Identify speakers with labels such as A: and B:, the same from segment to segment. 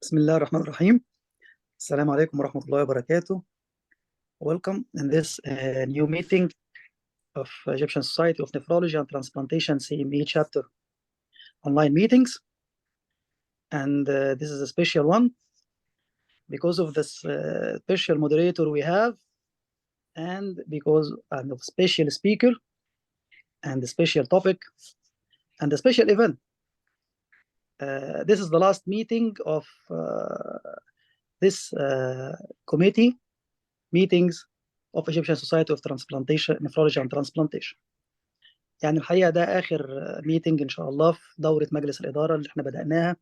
A: بسم الله الرحمن الرحيم. السلام عليكم ورحمة الله وبركاته. Welcome in this new meeting of Egyptian Society of Nephrology and Transplantation CME chapter online meetings. And this is a special one because of this special moderator we have, and because of special speaker and the special topic and the special event. This is the last meeting of this committee meetings of Egyptian Society of Transplantation Nephrology and Transplantation. يعني الحقيقة ده آخر ميتنج إن شاء الله في دورة مجلس الإدارة اللي احنا بدأناها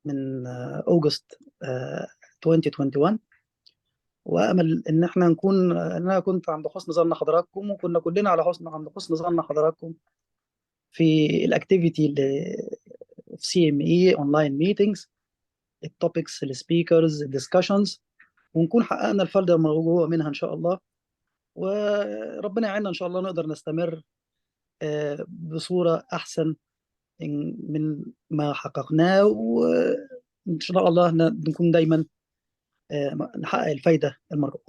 A: من أغسطس 2021، وأمل إن احنا نكون أنا كنت عند حسن ظن حضراتكم، وكنا كلنا عند حسن ظن حضراتكم في الأكتيفيتي اللي في CME أونلاين ميتينجز، التوبكس، السبيكرز، الديسكشنز، ونكون حققنا الفائدة المرجوة منها إن شاء الله، وربنا يعيننا إن شاء الله نقدر نستمر بصورة أحسن من ما حققناه، وإن شاء الله نكون دايما نحقق الفايدة المرجوة.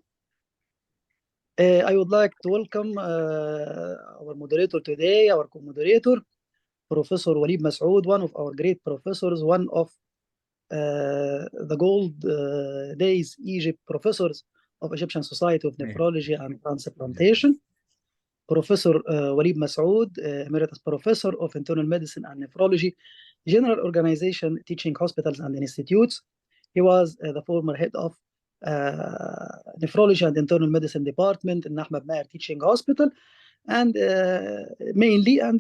A: I would like to welcome our moderator today, our co-moderator, Professor Walid Masoud, one of our great professors, one of the Gold Days Egypt professors of Egyptian Society of Nephrology and Transplantation. Professor Walid Masoud, Emeritus Professor of Internal Medicine and Nephrology, General Organization, Teaching Hospitals and Institutes. He was the former head of Nephrology and Internal Medicine Department in Ahmed Teaching Hospital, and mainly and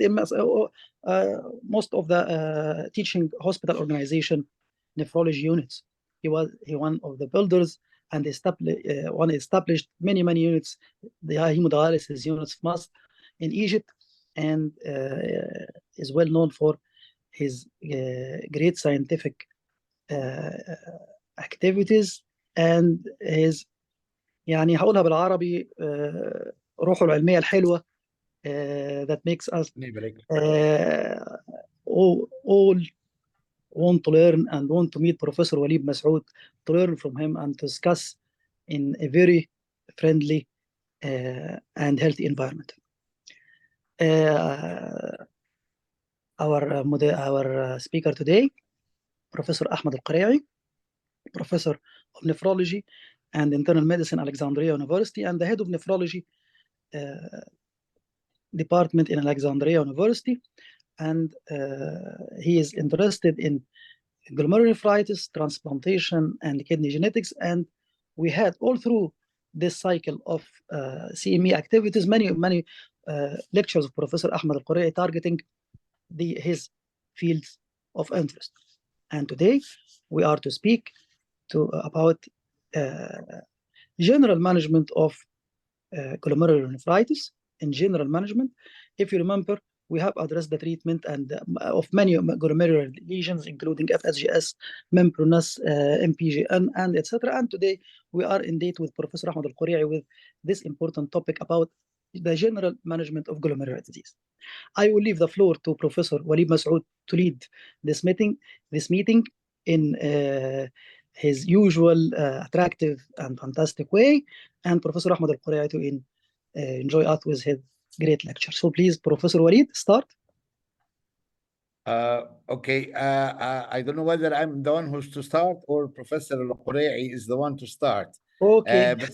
A: most of the teaching hospital organization nephrology units. He was one of the builders and established many units, the hemodialysis units in Egypt, and is well known for his great scientific activities and his يعني هقولها بالعربي روحه العلمية الحلوة that makes us all want to learn and want to meet Professor Walid Masoud, to learn from him and to discuss in a very friendly and healthy environment. Our speaker today, Professor Ahmed Elkeraie, Professor of Nephrology and Internal Medicine, Alexandria University, and the head of Nephrology department in Alexandria University. And he is interested in glomerulonephritis, transplantation, and kidney genetics. And we had all through this cycle of CME activities many lectures of Professor Ahmed Elkeraie targeting his fields of interest. And today we are to speak about general management of glomerulonephritis. In general management, if you remember, we have addressed the treatment and of many glomerular lesions, including FSGS, membranous, MPGN, and etc. And today we are in date with Professor Ahmed Elkeraie with this important topic about the general management of glomerular disease. I will leave the floor to Professor Walid Masoud to lead this meeting in his usual attractive and fantastic way, and Professor Ahmed Elkeraie to enjoy us with his great lecture. So please, Professor Walid, start.
B: Okay. I don't know whether I'm the one who's to start or Professor Elkeraie is the one to start.
A: Okay.
B: بس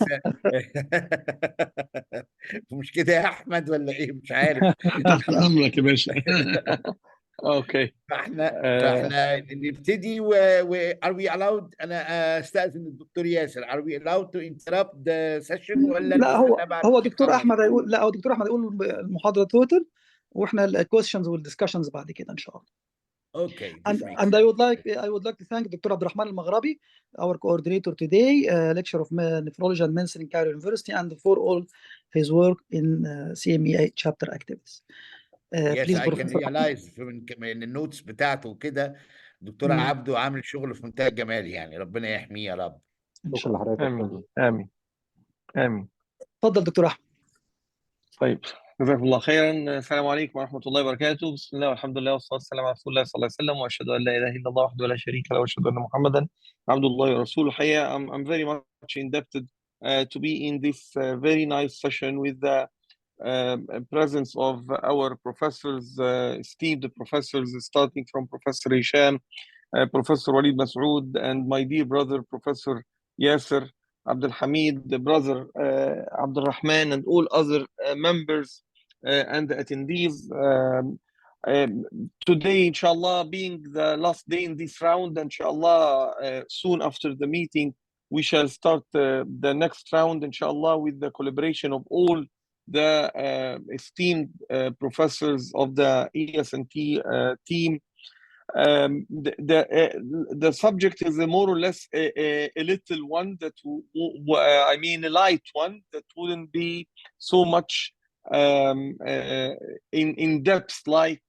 B: مش كده يا احمد ولا ايه؟ مش عارف.
C: تحت امرك يا باشا. اوكي.
B: فاحنا نبتدي are we allowed؟ انا استاذن الدكتور ياسر. are we allowed to interrupt the session ولا
A: لا هو دكتور احمد هيقول، لا هو دكتور احمد هيقول المحاضره توتال، واحنا الكويشنز والدسكشنز بعد كده ان شاء الله.
B: Okay.
A: And I would like to thank Dr. Abdurrahman Al-Maghrabi, our coordinator today, lecturer of nephrology and medicine in Cairo University, and for all his work in CME chapter activities.
B: Yes,
A: please,
B: I can realize من النوتس بتاعته وكده دكتور عبده عامل شغل في منتهى الجمال، يعني ربنا يحميه يا رب.
A: شكرا لحضرتك.
C: امين.
A: اتفضل دكتور احمد.
C: طيب، جزاكم الله خيرا. السلام عليكم ورحمة الله وبركاته. بسم الله والحمد لله والصلاة والسلام على رسول الله صلى الله عليه وسلم، وأشهد أن لا إله إلا الله وحده لا شريك له، وأشهد أن محمدا عبد الله ورسوله. الحقيقة I'm very much indebted to be in this very nice session with the presence of our professors, esteemed professors, starting from Professor Hisham, Professor Walid Masoud, and my dear brother, Professor Yasser Abdul Hamid, the brother Abdul Rahman, and all other members and the attendees. Today, inshallah, being the last day in this round, inshallah, soon after the meeting, we shall start the next round, inshallah, with the collaboration of all the esteemed professors of the ES&T team. The subject is a more or less a little one that I mean a light one that wouldn't be so much in depth like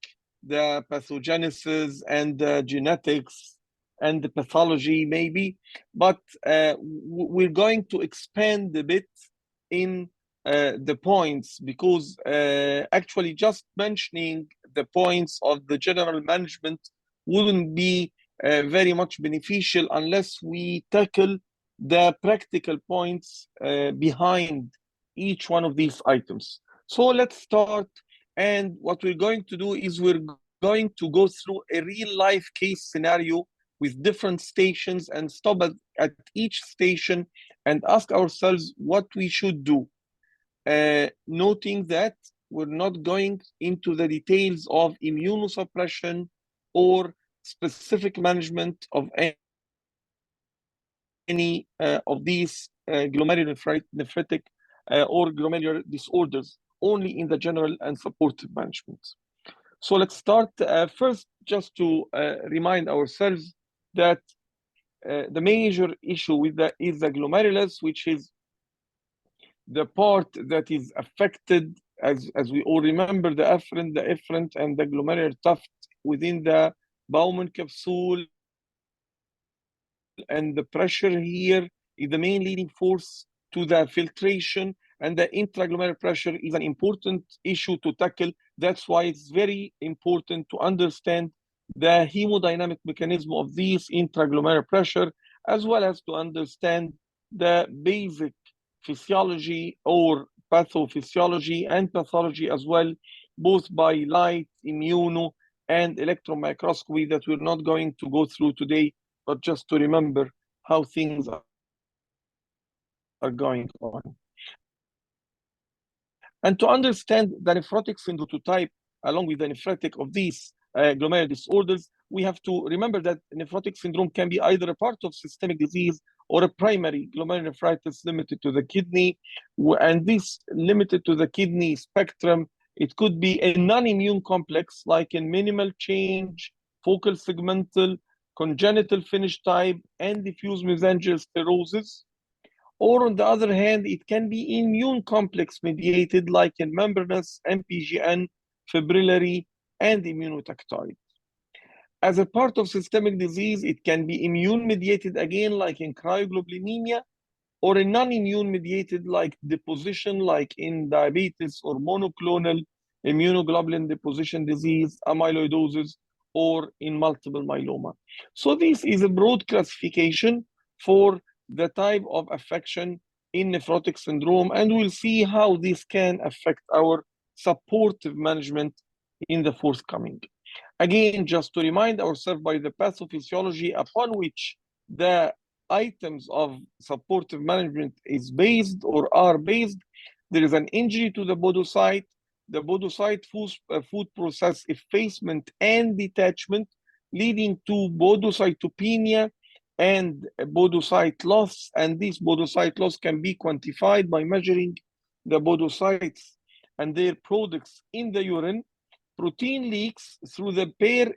C: the pathogenesis and the genetics and the pathology maybe, but we're going to expand a bit in the points, because actually just mentioning the points of the general management wouldn't be very much beneficial unless we tackle the practical points behind each one of these items. So let's start, and what we're going to do is we're going to go through a real life case scenario with different stations and stop at each station and ask ourselves what we should do. Noting that we're not going into the details of immunosuppression or specific management of any of these glomerulonephritic or glomerular disorders, only in the general and supportive management. So let's start first, just to remind ourselves that the major issue with that is the glomerulus, which is the part that is affected, as we all remember, the efferent, and the glomerular tuft within the Bowman capsule, and the pressure here is the main leading force to the filtration, and the intraglomerular pressure is an important issue to tackle. That's why it's very important to understand the hemodynamic mechanism of this intraglomerular pressure, as well as to understand the basic physiology or pathophysiology and pathology as well, both by light, immuno, and electron microscopy that we're not going to go through today, but just to remember how things are going on. And to understand the nephrotic syndrome type, along with the nephritic of these glomerular disorders, we have to remember that nephrotic syndrome can be either a part of systemic disease or a primary glomerulonephritis limited to the kidney. And this limited to the kidney spectrum, it could be a non-immune complex like in minimal change, focal segmental, congenital finish type, and diffuse mesangial sclerosis. Or on the other hand, it can be immune complex mediated like in membranous, MPGN, fibrillary, and immunotactoid. As a part of systemic disease, it can be immune mediated again like in cryoglobulinemia, or a non-immune mediated like deposition like in diabetes or monoclonal immunoglobulin deposition disease, amyloidosis, or in multiple myeloma. So this is a broad classification for the type of affection in nephrotic syndrome, and we'll see how this can affect our supportive management in the forthcoming. Again, just to remind ourselves by the pathophysiology upon which the items of supportive management is based or are based, there is an injury to the podocyte, the podocyte food process effacement and detachment, leading to podocytopenia and podocyte loss. And this podocyte loss can be quantified by measuring the podocytes and their products in the urine. Protein leaks through the bare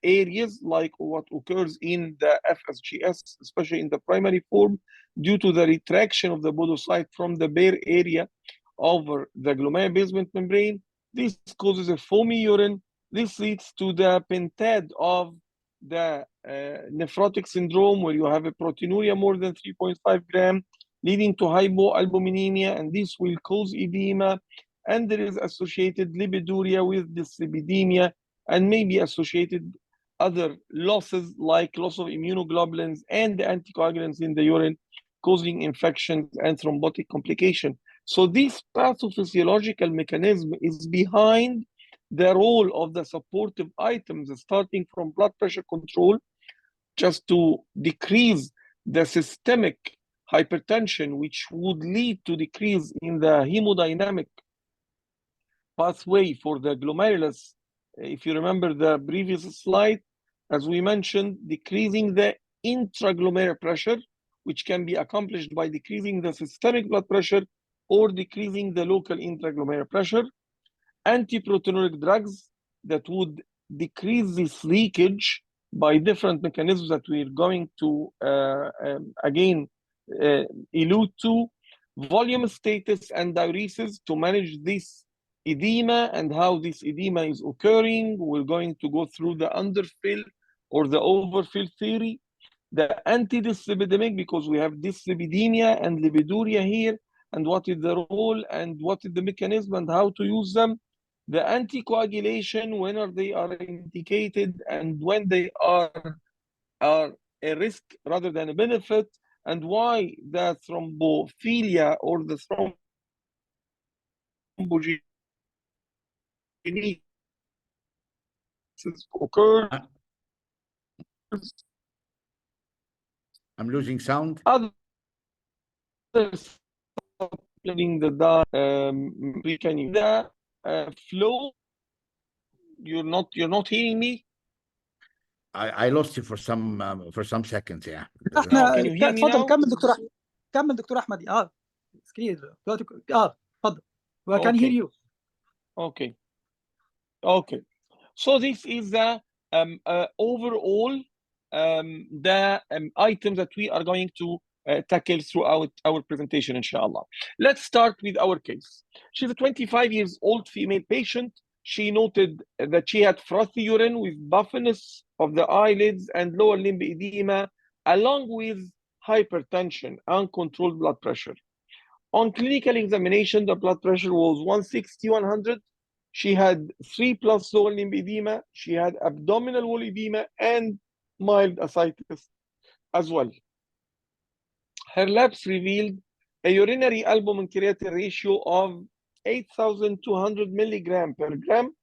C: areas, like what occurs in the FSGS, especially in the primary form, due to the retraction of the podocyte from the bare area over the glomerular basement membrane. This causes a foamy urine. This leads to the pentad of the nephrotic syndrome, where you have a proteinuria more than 3.5 grams, leading to hypoalbuminemia, and this will cause edema and there is associated lipiduria with dyslipidemia, and maybe associated other losses like loss of immunoglobulins and the anticoagulants in the urine, causing infections and thrombotic complication. So this pathophysiological mechanism is behind the role of the supportive items, starting from blood pressure control, just to decrease the systemic hypertension, which would lead to decrease in the hemodynamic pathway for the glomerulus. If you remember the previous slide, as we mentioned, decreasing the intraglomerular pressure, which can be accomplished by decreasing the systemic blood pressure or decreasing the local intraglomerular pressure. Antiproteinuric drugs that would decrease this leakage by different mechanisms that we're going to again allude to. Volume status and diuresis to manage this edema and how this edema is occurring. We're going to go through the underfill or the overfill theory. The antidyslipidemic, because we have dyslipidemia and lipiduria here, and what is the role and what is the mechanism and how to use them. The anticoagulation, when are they are indicated and when they are a risk rather than a benefit, and why the thrombophilia or the thrombogenesis occurs.
B: I'm losing sound.
C: Others supplementing the flow. You're not hearing me.
B: I lost you for some seconds. Yeah.
A: احنا
C: Can you hear me
A: اتفضل
C: now?
A: كمل دكتور احمد. كمل دكتور احمد. سكرين دلوقتي. اتفضل. We can hear you.
C: Okay. So this is the overall the items that we are going to tackle throughout our presentation, inshallah. Let's start with our case. She's a 25 years old female patient. She noted that she had frothy urine with puffiness of the eyelids and lower limb edema, along with hypertension, uncontrolled blood pressure. On clinical examination, the blood pressure was 160/100. She had 3+ lower limb edema. She had abdominal wall edema and mild ascites as well. Her labs revealed a urinary albumin-creatinine ratio of 8,200 milligram per gram,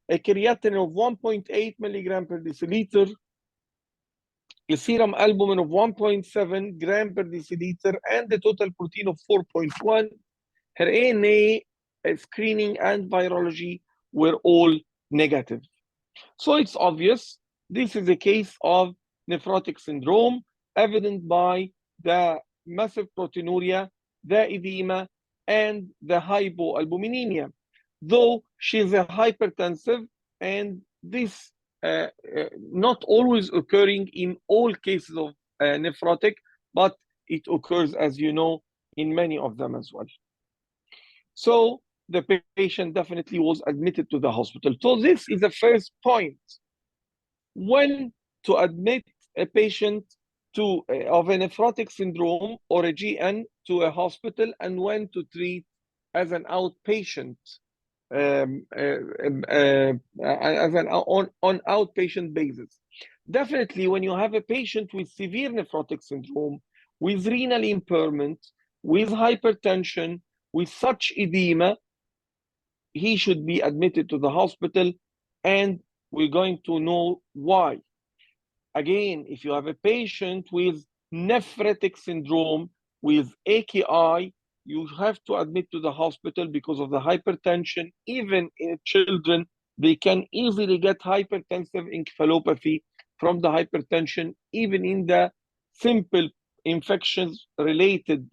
C: a creatinine of 1.8 milligram per deciliter, a serum albumin of 1.7 gram per deciliter, and the total protein of 4.1. Her ANA screening and virology were all negative. So it's obvious this is a case of nephrotic syndrome, evident by the massive proteinuria, the edema, and the hypoalbuminemia. Though she's a hypertensive, and this not always occurring in all cases of nephrotic, but it occurs, as you know, in many of them as well. So the patient definitely was admitted to the hospital. So this is the first point. When to admit a patient to of a nephrotic syndrome or a GN to a hospital, and when to treat as an outpatient, as an on outpatient basis. Definitely, when you have a patient with severe nephrotic syndrome, with renal impairment, with hypertension, with such edema, he should be admitted to the hospital, and we're going to know why. Again, if you have a patient with nephrotic syndrome, with AKI, you have to admit to the hospital because of the hypertension. Even in children, they can easily get hypertensive encephalopathy from the hypertension, even in the simple infections-related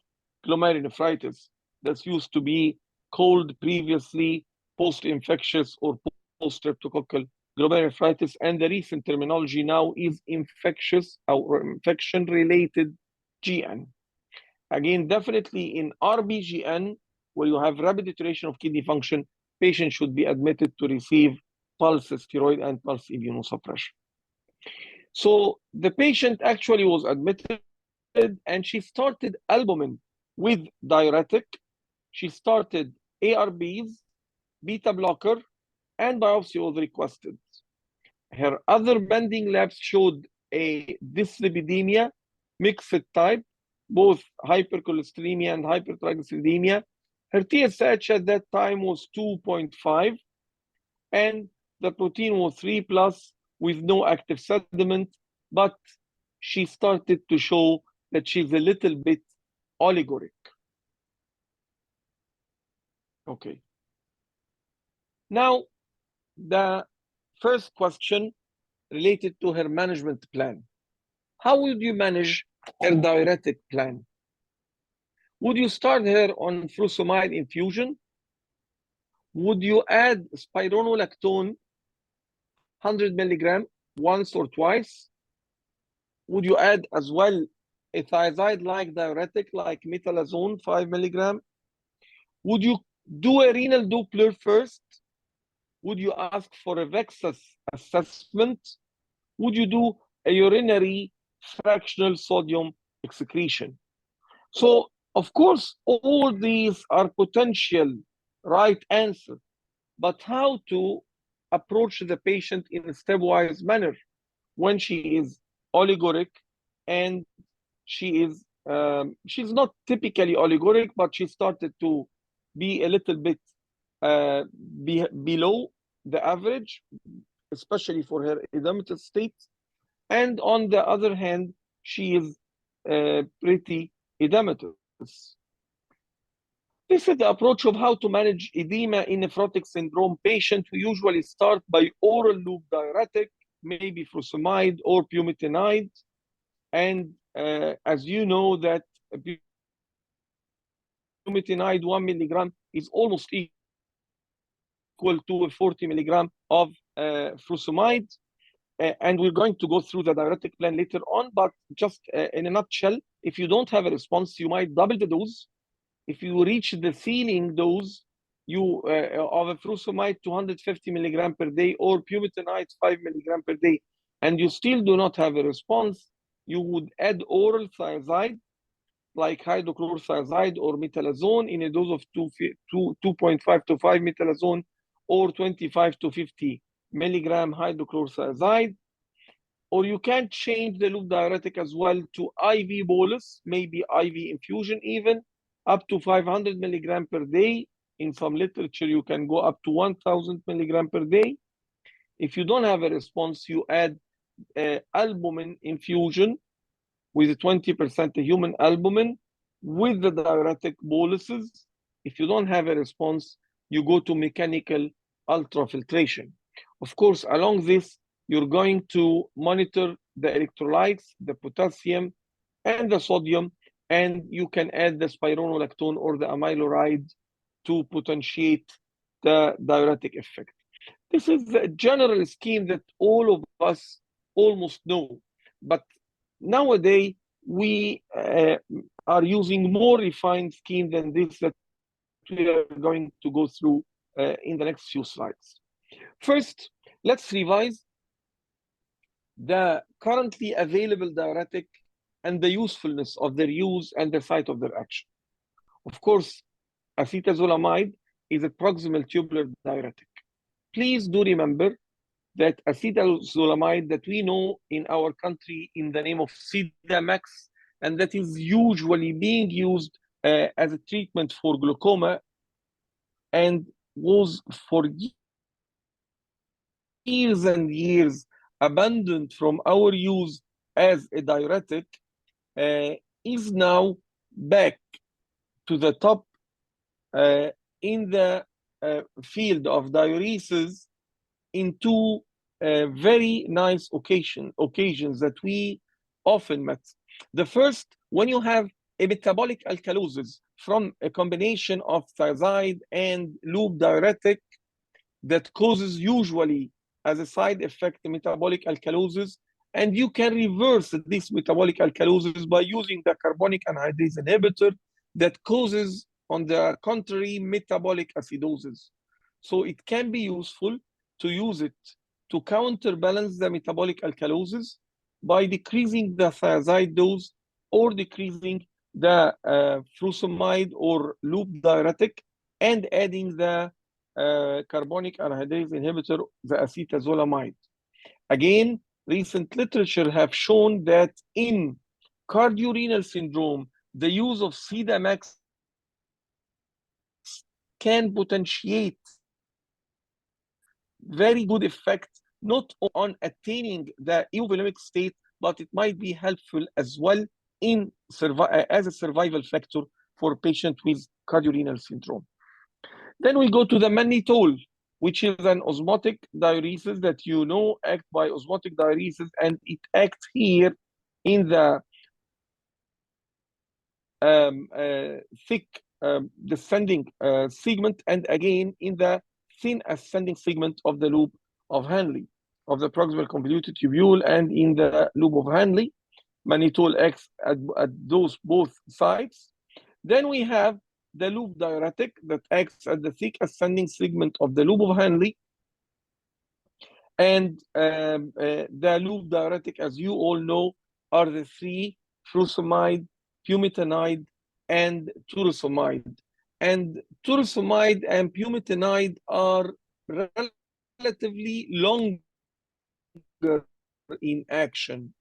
C: glomerulonephritis that used to be called previously post-infectious or post-streptococcal glomerulonephritis, and the recent terminology now is infectious or infection-related GN. Again, definitely in RBGN, where you have rapid deterioration of kidney function, patients should be admitted to receive pulse steroid and pulse immunosuppression. So the patient actually was admitted, and she started albumin with diuretic. She started ARBs, beta blocker, and biopsy was requested. Her other bending labs showed a dyslipidemia, mixed type, both hypercholesteremia and hypertriglyceridemia. Her TSH at that time was 2.5, and the protein was 3+ with no active sediment, but she started to show that she's a little bit oliguric. Okay. Now, the first question related to her management plan. How would you manage her diuretic plan? Would you start her on furosemide infusion? Would you add spironolactone 100 milligram once or twice? Would you add as well a thiazide-like diuretic like metalazone 5 milligram? Would you do a renal Doppler first? Would you ask for a VEXAS assessment? Would you do a urinary fractional sodium excretion? So, of course, all these are potential right answer, but how to approach the patient in a stepwise manner when she is oliguric and she is she's not typically oliguric, but she started to be a little bit below the average, especially for her edematous state. And on the other hand, she is pretty edematous. This is the approach of how to manage edema in nephrotic syndrome patient. We usually start by oral loop diuretic, maybe furosemide or bumetanide. And as you know that bumetanide 1 milligram is almost equal to 40 milligram of furosemide. And we're going to go through the diuretic plan later on, but just in a nutshell, if you don't have a response, you might double the dose. If you reach the ceiling dose of a furosemide 250 milligram per day or bumetanide 5 milligram per day, and you still do not have a response, you would add oral thiazide like hydrochlorothiazide or metalazone in a dose of 2.5 to 5 metalazone or 25 to 50 milligram hydrochlorothiazide. Or you can change the loop diuretic as well to IV bolus, maybe IV infusion even, up to 500 milligram per day. In some literature, you can go up to 1,000 milligram per day. If you don't have a response, you add albumin infusion with 20% human albumin with the diuretic boluses. If you don't have a response, you go to mechanical ultrafiltration. Of course, along this, you're going to monitor the electrolytes, the potassium, and the sodium, and you can add the spironolactone or the amyloride to potentiate the diuretic effect. This is the general scheme that all of us almost know, but nowadays we are using more refined scheme than this that we are going to go through in the next few slides. First, let's revise the currently available diuretic and the usefulness of their use and the site of their action. Of course, acetazolamide is a proximal tubular diuretic. Please do remember that acetazolamide that we know in our country in the name of Sidamax, and that is usually being used as a treatment for glaucoma and was for years and years abandoned from our use as a diuretic, is now back to the top in the field of diuresis in two very nice occasions that we often met. The first, when you have a metabolic alkalosis from a combination of thiazide and loop diuretic that causes usually as a side effect metabolic alkalosis, and you can reverse this metabolic alkalosis by using the carbonic anhydrase inhibitor that causes, on the contrary, metabolic acidosis. So it can be useful to use it to counterbalance the metabolic alkalosis by decreasing the thiazide dose or decreasing the furosemide or loop diuretic and adding the carbonic anhydrase inhibitor, the acetazolamide. Again, recent literature have shown that in cardiorenal syndrome, the use of Sidamax can potentiate very good effect, not on attaining the euvolemic state, but it might be helpful as well in as a survival factor for patients with cardiorenal syndrome. Then we go to the mannitol, which is an osmotic diuresis that you know acts by osmotic diuresis, and it acts here in the thick descending segment, and again in the thin ascending segment of the loop of Henle, of the proximal convoluted tubule, and in the loop of Henle. Mannitol acts at those both sides. Then we have the loop diuretic that acts at the thick ascending segment of the loop of Henle. And the loop diuretic, as you all know, are the three: furosemide, pumetanide, and torsemide. And torsemide and pumetanide are relatively longer in action.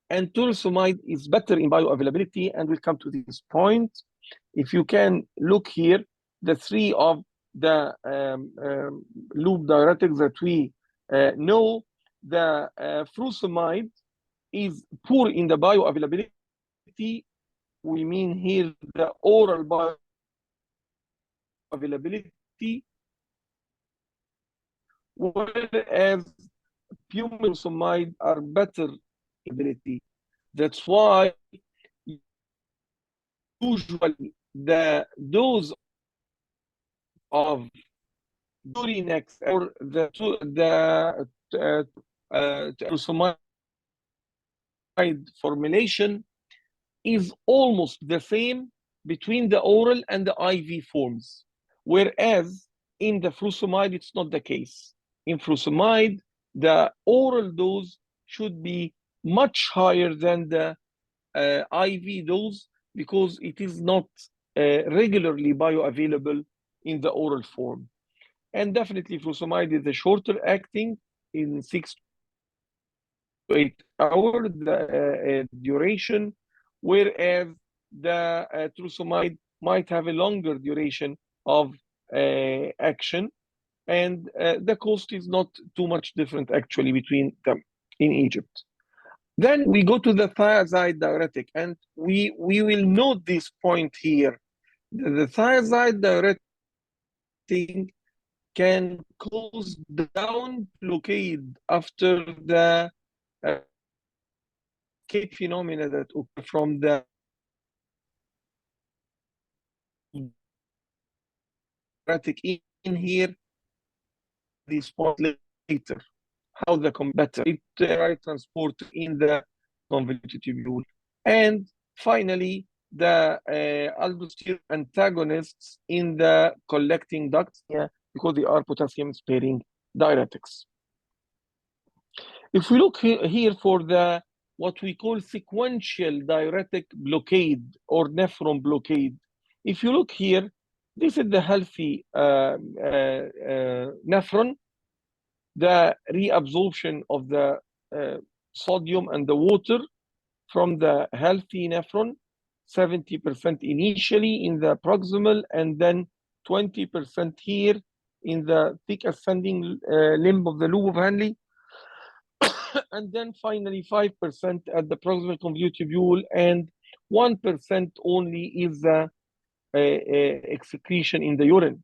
C: And torsemide is better in bioavailability, and we'll come to this point. If you can look here, the three of the loop diuretics that we know, the furosemide is poor in the bioavailability. We mean here the oral bioavailability, whereas pumetanide are better ability. That's why usually the dose of Durinex or the furosemide formulation is almost the same between the oral and the IV forms, whereas in the furosemide it's not the case. In furosemide, the oral dose should be much higher than the IV dose, because it is not regularly bioavailable in the oral form. And definitely furosemide is a shorter acting, in 6 to 8 hours duration, whereas the torsemide might have a longer duration of action, and the cost is not too much different actually between them in Egypt. Then we go to the thiazide diuretic, and we will note this point here. The thiazide diuretic can cause down blockade after the escape phenomena that occur from the diuretic in here. This point later, how the better it transport in the convoluted tubule. And finally, the aldosterone antagonists in the collecting ducts, because they are potassium sparing diuretics. If we look here for the what we call sequential diuretic blockade or nephron blockade, if you look here, this is the healthy nephron. The reabsorption of the sodium and the water from the healthy nephron, 70% initially in the proximal, and then 20% here in the thick ascending limb of the loop of Henle, and then finally 5% at the proximal convoluted tubule, and 1% only is the excretion in the urine.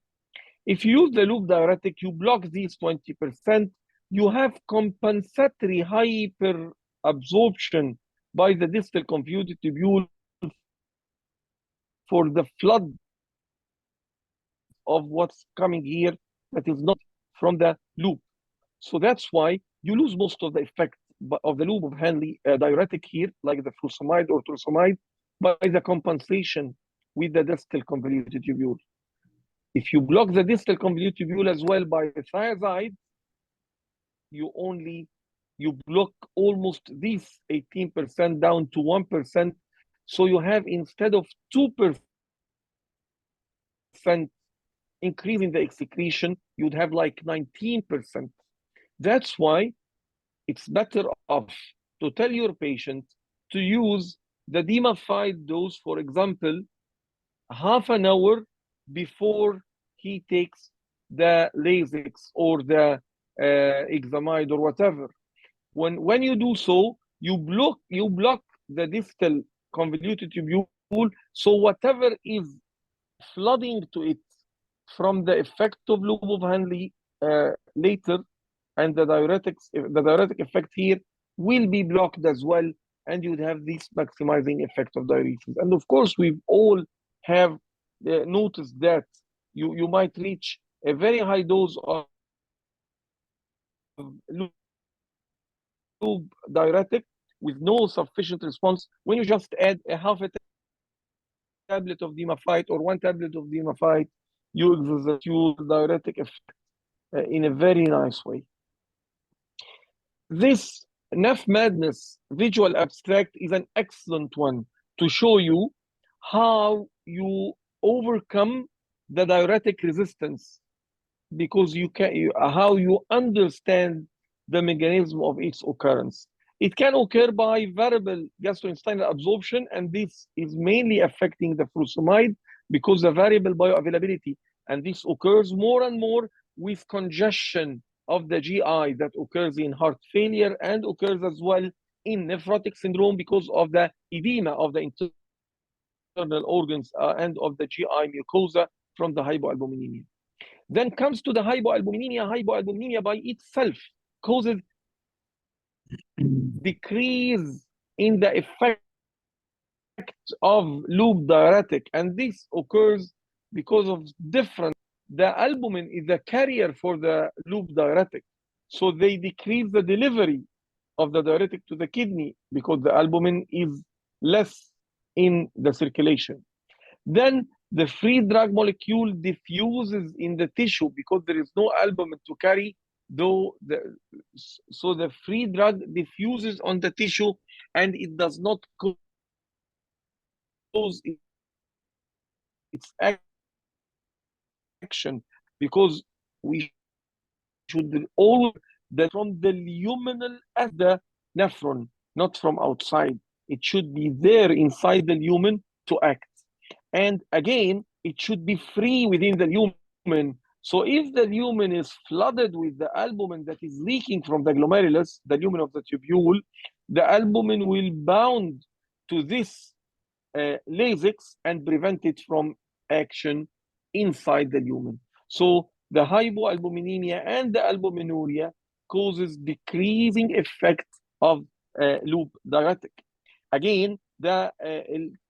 C: If you use the loop diuretic, you block these 20%, you have compensatory hyperabsorption by the distal convoluted tubule for the flood of what's coming here that is not from the loop. So that's why you lose most of the effect of the loop of Henle diuretic here, like the furosemide or torsemide, by the compensation with the distal convoluted tubule. If you block the distal convoluted tubule as well by the thiazide, you block almost this 18% down to 1%. So you have, instead of 2% increasing the excretion, you'd have like 19%. That's why it's better off to tell your patient to use the demified dose, for example, half an hour before he takes the Lasix or the Examide or whatever. When you do so, you block the distal convoluted tubule, so whatever is flooding to it from the effect of loop of Henle later, and the diuretic effect here will be blocked as well, and you'd have this maximizing effect of diuresis. And of course, we all have noticed that you might reach a very high dose of loop diuretic with no sufficient response when you just add a half a tablet of Demafite or 1 tablet of Demafite. You exert your diuretic effect in a very nice way. This Neph Madness visual abstract is an excellent one to show you how you overcome the diuretic resistance, because how you understand the mechanism of its occurrence. It can occur by variable gastrointestinal absorption, and this is mainly affecting the furosemide because of variable bioavailability. And this occurs more and more with congestion of the GI that occurs in heart failure and occurs as well in nephrotic syndrome because of the edema of the internal organs and of the GI mucosa from the hypoalbuminemia. Then comes to the hypoalbuminemia. Hypoalbuminemia by itself causes decrease in the effect of loop diuretic, and this occurs because of different. The albumin is the carrier for the loop diuretic, so they decrease the delivery of the diuretic to the kidney because the albumin is less in the circulation. Then the free drug molecule diffuses in the tissue because there is no albumin to carry, so the free drug diffuses on the tissue and it does not cause its action, because we should always that from the luminal as the nephron, not from outside. It should be there inside the lumen to act. And again, it should be free within the lumen. So if the lumen is flooded with the albumin that is leaking from the glomerulus, the lumen of the tubule, the albumin will bound to this Lasix and prevent it from action inside the lumen. So the hypoalbuminemia and the albuminuria causes decreasing effect of loop diuretic. Again, the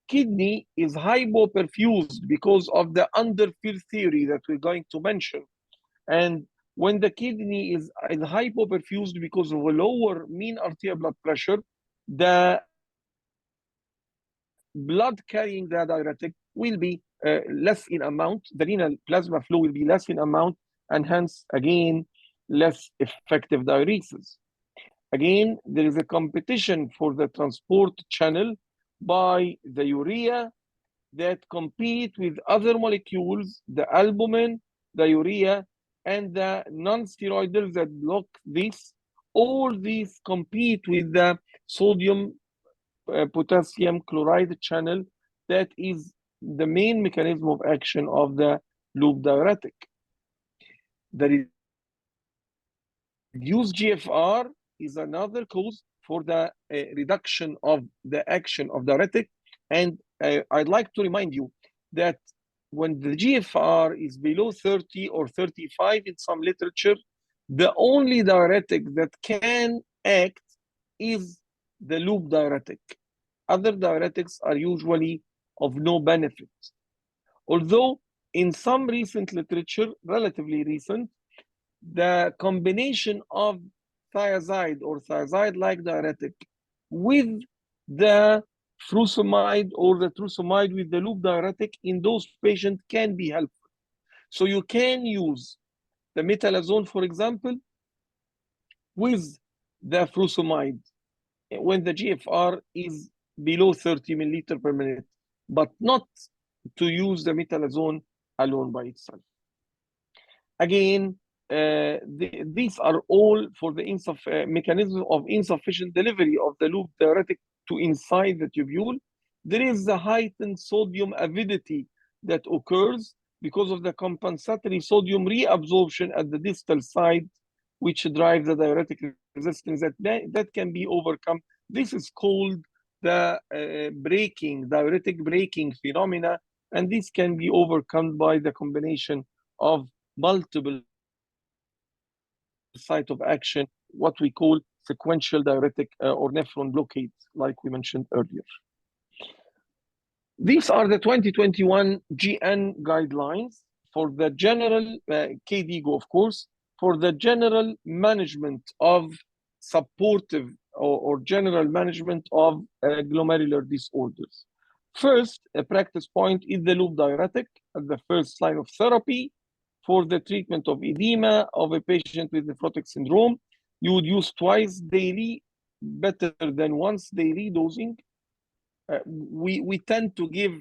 C: kidney is hypoperfused because of the underfill theory that we're going to mention. And when the kidney is hypoperfused because of a lower mean arterial blood pressure, the blood carrying the diuretic will be less in amount. The renal plasma flow will be less in amount, and hence, again, less effective diuresis. Again, there is a competition for the transport channel by the urea that compete with other molecules, the albumin, the urea, and the non-steroidals that block this. All these compete with the sodium potassium chloride channel that is the main mechanism of action of the loop diuretic. The reduced GFR is another cause for the reduction of the action of diuretic. And I'd like to remind you that when the GFR is below 30 or 35 in some literature, the only diuretic that can act is the loop diuretic. Other diuretics are usually of no benefit. Although in some recent literature, relatively recent, the combination of thiazide or thiazide-like diuretic with the furosemide or the furosemide with the loop diuretic in those patients can be helpful. So you can use the metalazone, for example, with the furosemide when the GFR is below 30 milliliter per minute, but not to use the metalazone alone by itself. Again, these are all for the mechanism of insufficient delivery of the loop diuretic to inside the tubule. There is a heightened sodium avidity that occurs because of the compensatory sodium reabsorption at the distal side, which drives the diuretic resistance that can be overcome. This is called the diuretic braking phenomena, and this can be overcome by the combination of multiple site of action, what we call sequential diuretic or nephron blockades, like we mentioned earlier. These are the 2021 GN guidelines for the general KDIGO, of course, for the general management of supportive or general management of glomerular disorders. First, a practice point is the loop diuretic at the first line of therapy. For the treatment of edema of a patient with nephrotic syndrome, you would use twice daily, better than once daily dosing. We tend to give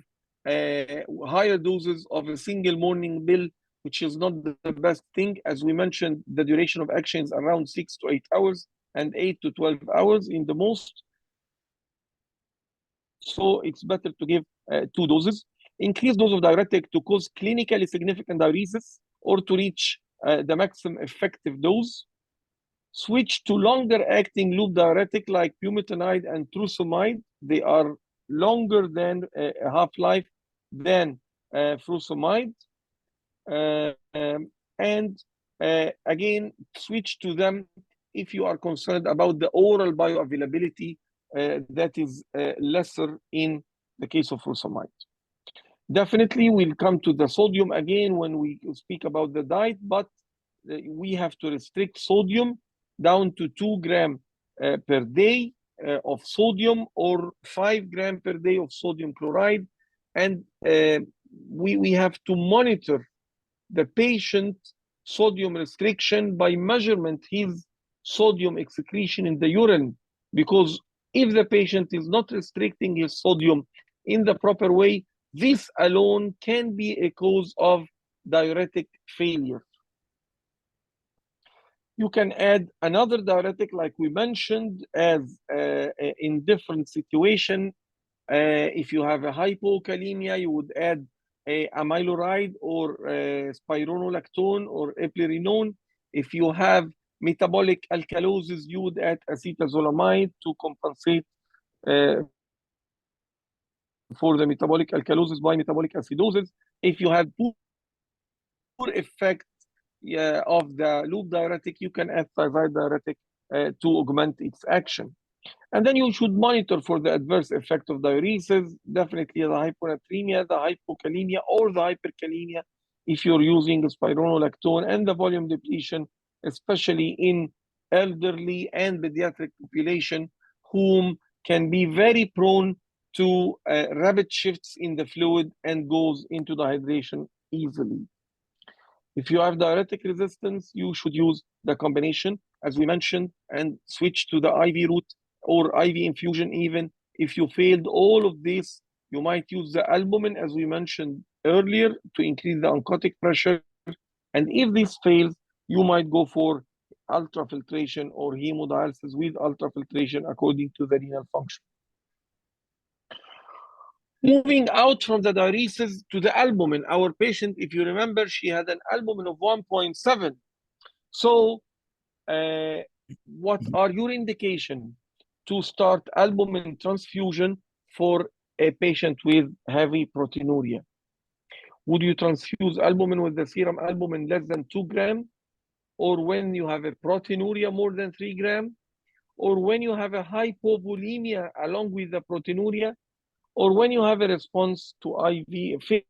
C: higher doses of a single morning pill, which is not the best thing. As we mentioned, the duration of action is around 6 to 8 hours and 8 to 12 hours in the most. So it's better to give 2 doses. Increase dose of diuretic to cause clinically significant diuresis or to reach the maximum effective dose. Switch to longer acting loop diuretic like bumetanide and trusemide. They are longer than half-life than furosemide. Again, switch to them if you are concerned about the oral bioavailability that is lesser in the case of furosemide. Definitely, we'll come to the sodium again when we speak about the diet, but we have to restrict sodium down to 2 grams per day of sodium or 5 grams per day of sodium chloride. And we have to monitor the patient sodium restriction by measurement his sodium excretion in the urine, because if the patient is not restricting his sodium in the proper way, this alone can be a cause of diuretic failure. You can add another diuretic, like we mentioned, as in different situation. If you have a hypokalemia, you would add a amyloride or spironolactone or eplerenone. If you have metabolic alkalosis, you would add acetazolamide to compensate for the metabolic alkalosis by metabolic acidosis. If you have poor effect of the loop diuretic, you can add thiazide diuretic to augment its action. And then you should monitor for the adverse effect of diuresis, definitely the hyponatremia, the hypokalemia, or the hyperkalemia if you're using spironolactone, and the volume depletion, especially in elderly and pediatric population, whom can be very prone to rapid shifts in the fluid and goes into dehydration easily. If you have diuretic resistance, you should use the combination, as we mentioned, and switch to the IV route or IV infusion even. If you failed all of this, you might use the albumin, as we mentioned earlier, to increase the oncotic pressure. And if this fails, you might go for ultrafiltration or hemodialysis with ultrafiltration according to the renal function. Moving out from the diuresis to the albumin, our patient, if you remember, she had an albumin of 1.7. So what are your indications to start albumin transfusion for a patient with heavy proteinuria? Would you transfuse albumin with the serum albumin less than 2 grams? Or when you have a proteinuria more than 3 grams? Or when you have a hypovolemia along with the proteinuria? Or when you have a response to IV,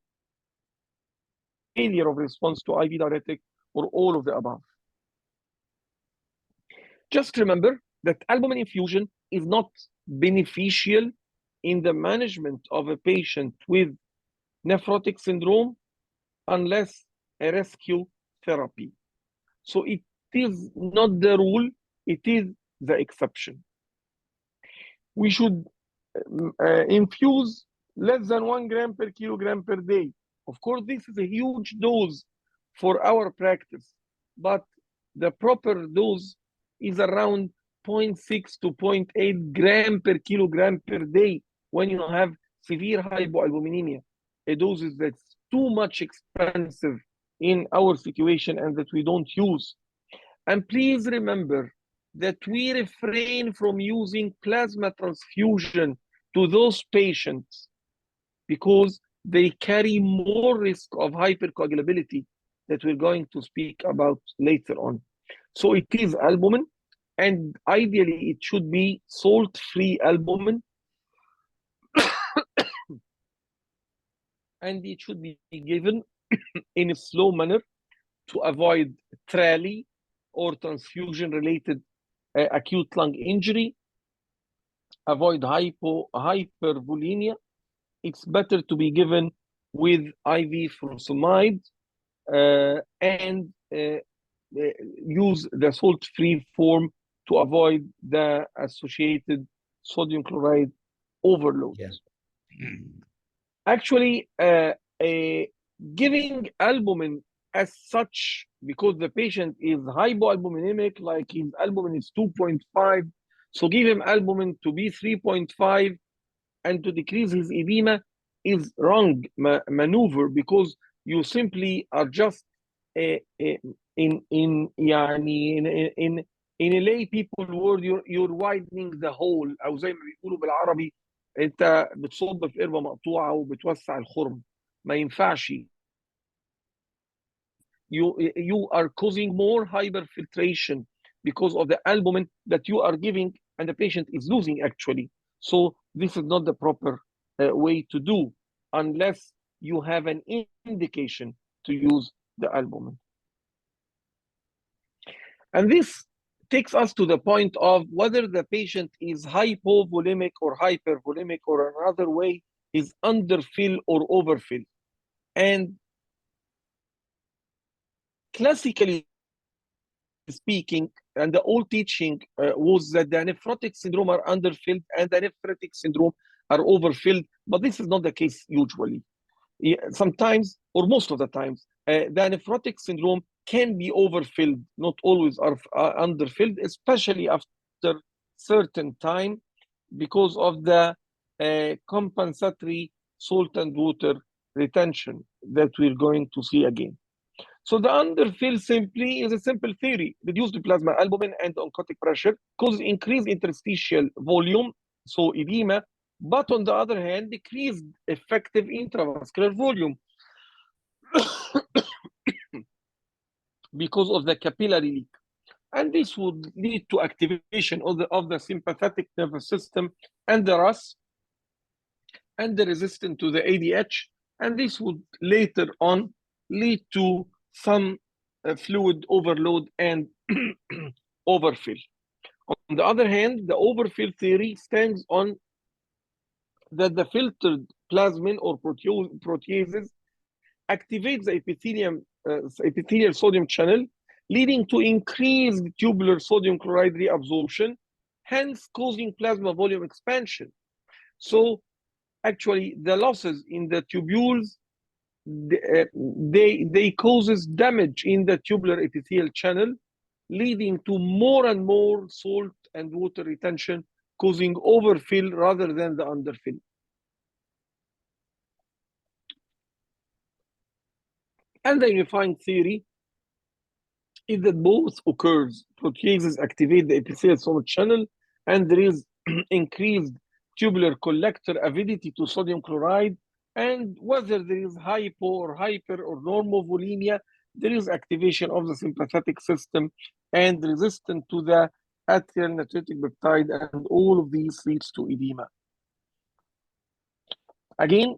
C: failure of response to IV diuretic, or all of the above? Just remember that albumin infusion is not beneficial in the management of a patient with nephrotic syndrome unless a rescue therapy. So it is not the rule, it is the exception. We should infuse less than 1 gram per kilogram per day. Of course, this is a huge dose for our practice, but the proper dose is around 0.6 to 0.8 gram per kilogram per day when you have severe hypoalbuminemia, a dose that's too much expensive in our situation and that we don't use. And please remember that we refrain from using plasma transfusion to those patients because they carry more risk of hypercoagulability that we're going to speak about later on. So it is albumin, and ideally it should be salt-free albumin, and it should be given in a slow manner to avoid TRALI or transfusion-related acute lung injury, avoid hypervolemia. It's better to be given with IV furosemide and use the salt-free form to avoid the associated sodium chloride overload.
B: Yes.
C: Actually, giving albumin as such, because the patient is hypoalbuminemic, like his albumin is 2.5, so give him albumin to be 3.5 and to decrease his edema is wrong maneuver, because you simply are just in a lay people word, you're widening the hole، او زي ما بيقولوا بالعربي انت بتصب في قربة مقطوعة وبتوسع الخرم. ما ينفعش. You are causing more hyperfiltration because of the albumin that you are giving and the patient is losing actually. So this is not the proper way to do unless you have an indication to use the albumin. And this takes us to the point of whether the patient is hypovolemic or hypervolemic, or another way is underfill or overfill. And classically speaking, and the old teaching was that the nephrotic syndrome are underfilled and the nephritic syndrome are overfilled, but this is not the case usually. Sometimes, or most of the times, the nephrotic syndrome can be overfilled, not always are underfilled, especially after certain time because of the compensatory salt and water retention that we're going to see again. So the underfill simply is a simple theory. Reduced plasma albumin and oncotic pressure causes increased interstitial volume, so edema, but on the other hand, decreased effective intravascular volume because of the capillary leak. And this would lead to activation of the sympathetic nervous system and the RAS and the resistance to the ADH. And this would later on lead to some fluid overload and overfill. On the other hand, the overfill theory stands on that the filtered plasmin or proteases activates the epithelial sodium channel, leading to increased tubular sodium chloride reabsorption, hence causing plasma volume expansion. So actually the losses in the tubules, they causes damage in the tubular epithelial channel, leading to more and more salt and water retention, causing overfill rather than the underfill. And the unifying theory is that both occurs. Proteases activate the epithelial sodium channel, and there is increased tubular collector avidity to sodium chloride. And whether there is hypo or hyper or normovolemia, there is activation of the sympathetic system and resistance to the atrial natriuretic peptide, and all of these leads to edema. Again,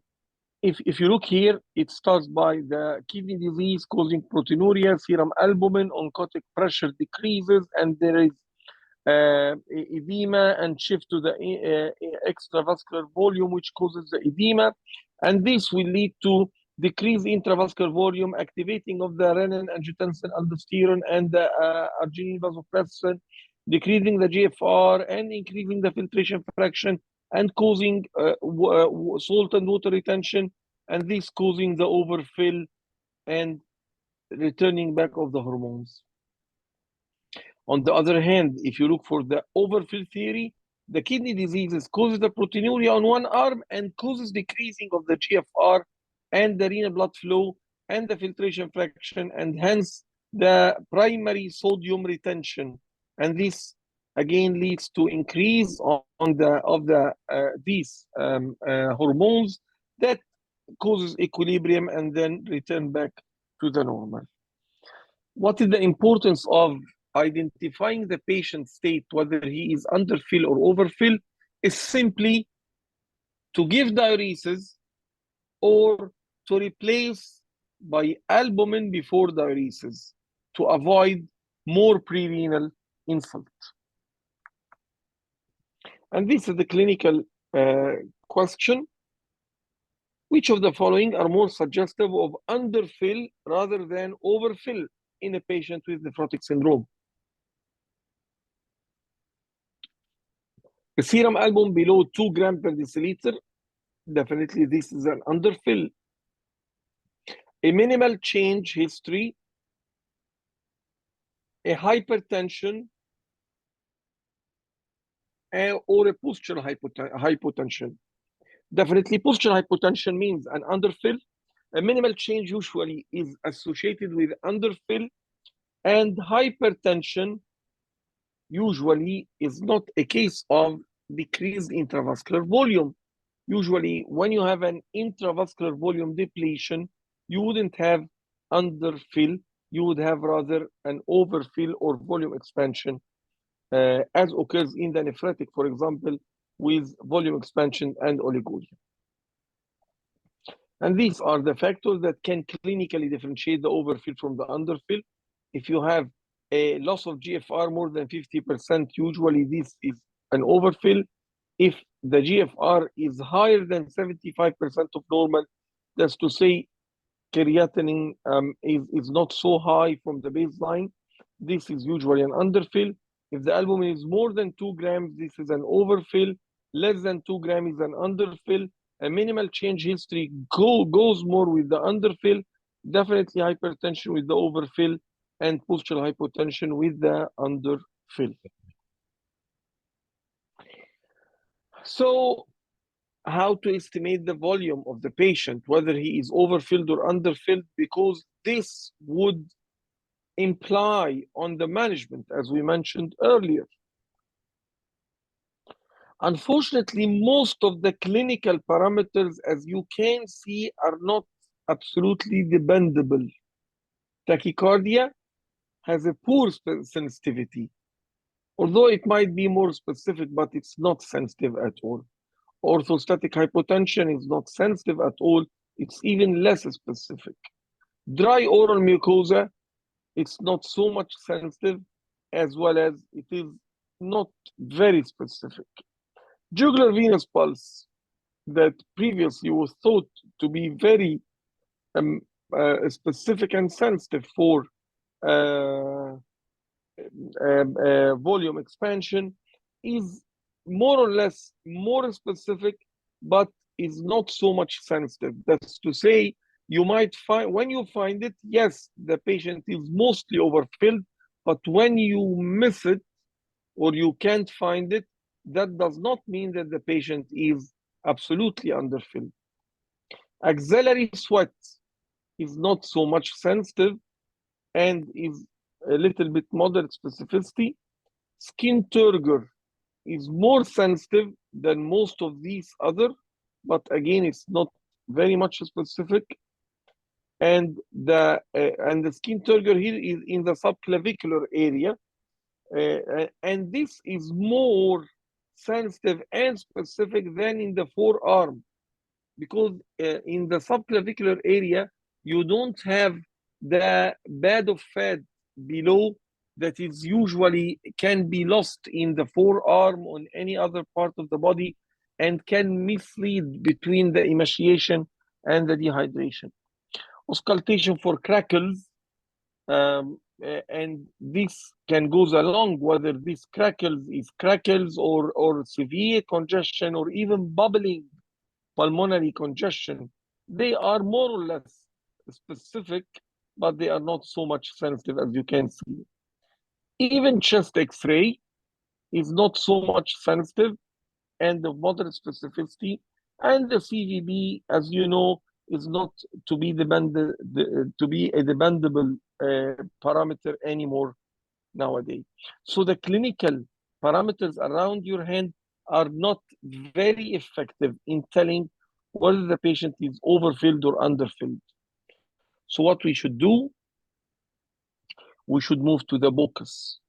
C: if you look here, it starts by the kidney disease causing proteinuria, serum albumin, oncotic pressure decreases, and there is edema and shift to the extravascular volume, which causes the edema. And this will lead to decreased intravascular volume, activating of the renin, angiotensin, aldosterone, and the arginine vasopressin, decreasing the GFR and increasing the filtration fraction, and causing salt and water retention, and this causing the overfill and returning back of the hormones. On the other hand, if you look for the overfill theory, the kidney diseases causes the proteinuria on one arm and causes decreasing of the GFR and the renal blood flow and the filtration fraction, and hence the primary sodium retention. And this again leads to increase these hormones that causes equilibrium and then return back to the normal. What is the importance of identifying the patient's state, whether he is underfill or overfill, is simply to give diuresis or to replace by albumin before diuresis to avoid more prerenal insult. And this is the clinical question. Which of the following are more suggestive of underfill rather than overfill in a patient with nephrotic syndrome? A serum albumin below 2 grams per deciliter, definitely this is an underfill. A minimal change history, a hypertension, or a postural hypotension. Definitely postural hypotension means an underfill. A minimal change usually is associated with underfill, and hypertension usually is not a case of decreased intravascular volume. Usually when you have an intravascular volume depletion, you wouldn't have underfill, you would have rather an overfill or volume expansion, as occurs in the nephrotic, for example, with volume expansion and oliguria. And these are the factors that can clinically differentiate the overfill from the underfill. If you have a loss of GFR more than 50%, usually this is an overfill. If the GFR is higher than 75% of normal, that's to say creatinine is not so high from the baseline, this is usually an underfill. If the albumin is more than 2 grams, this is an overfill. Less than 2 grams is an underfill. A minimal change history goes more with the underfill. Definitely hypertension with the overfill, and postural hypotension with the underfill. So how to estimate the volume of the patient, whether he is overfilled or underfilled, because this would imply on the management, as we mentioned earlier. Unfortunately, most of the clinical parameters, as you can see, are not absolutely dependable. Tachycardia has a poor sensitivity, although it might be more specific, but it's not sensitive at all. Orthostatic hypotension is not sensitive at all. It's even less specific. Dry oral mucosa, it's not so much sensitive, as well as it is not very specific. Jugular venous pulse, that previously was thought to be very specific and sensitive for volume expansion, is more or less more specific, but is not so much sensitive. That's to say, you might find, when you find it, yes, the patient is mostly overfilled, but when you miss it or you can't find it, that does not mean that the patient is absolutely underfilled. Axillary sweat is not so much sensitive and is a little bit moderate specificity. Skin turgor is more sensitive than most of these other, but again, it's not very much specific. And the skin turgor here is in the subclavicular area, and this is more sensitive and specific than in the forearm, because in the subclavicular area, you don't have the bed of fat below that is usually can be lost in the forearm or any other part of the body and can mislead between the emaciation and the dehydration. Auscultation for crackles, and this can goes along whether this crackles or severe congestion or even bubbling pulmonary congestion. They are more or less specific but they are not so much sensitive as you can see. Even chest X-ray is not so much sensitive and of moderate specificity, and the CVB, as you know, is not to be to be a dependable parameter anymore nowadays. So the clinical parameters around your hand are not very effective in telling whether the patient is overfilled or underfilled. So what we should do, we should move to the BOCUS.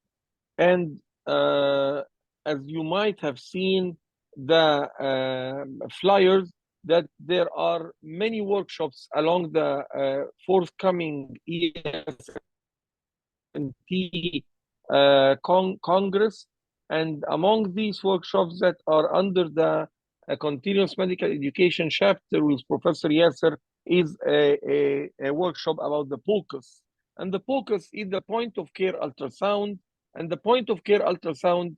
C: And as you might have seen the flyers, that there are many workshops along the forthcoming ESNT Congress, and among these workshops that are under the continuous medical education chapter with Professor Yasser is a workshop about the POCUS. And the POCUS is the point of care ultrasound. And the point of care ultrasound,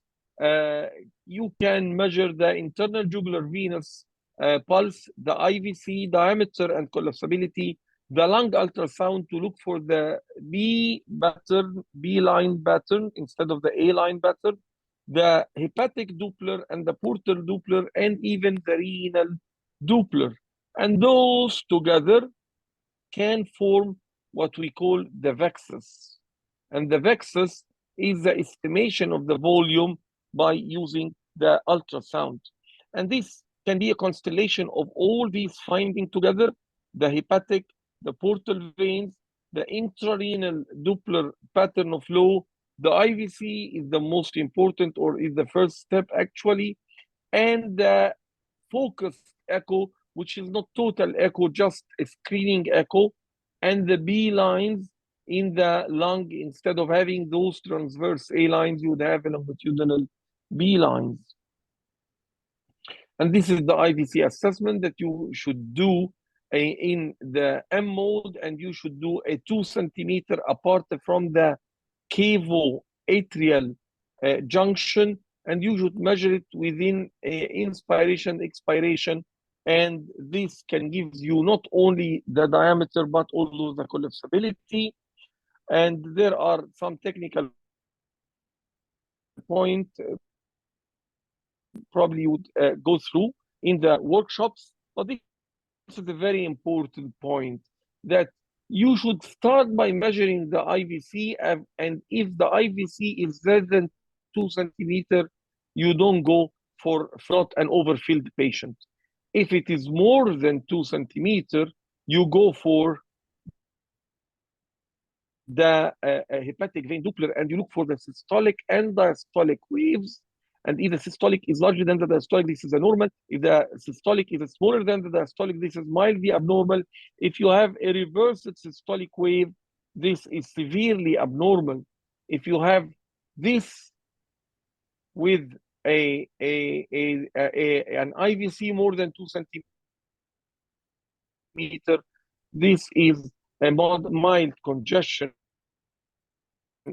C: you can measure the internal jugular venous pulse, the IVC diameter and collapsibility, the lung ultrasound to look for the B line pattern instead of the A line pattern, the hepatic Doppler and the portal Doppler, and even the renal Doppler. And those together can form what we call the VEXUS. And the VEXUS is the estimation of the volume by using the ultrasound. And this can be a constellation of all these findings together, the hepatic, the portal veins, the intrarenal Doppler pattern of flow. The IVC is the most important, or is the first step actually, and the focused echo, which is not total echo, just a screening echo, and the B lines in the lung. Instead of having those transverse A lines, you would have a longitudinal B lines. And this is the IVC assessment that you should do in the M mode, and you should do a 2 centimeter apart from the cavo-atrial junction, and you should measure it within inspiration, expiration, and this can give you not only the diameter but also the collapsibility. And there are some technical points probably you would go through in the workshops, but this is a very important point, that you should start by measuring the IVC, and if the IVC is less than 2 centimeters, you don't go for not an overfilled patient. If it is more than 2 centimeters, you go for the hepatic vein Doppler, and you look for the systolic and diastolic waves. And if the systolic is larger than the diastolic, this is a normal. If the systolic is smaller than the diastolic, this is mildly abnormal. If you have a reversed systolic wave, this is severely abnormal. If you have this with an IVC more than 2 centimeters, this is a mild congestion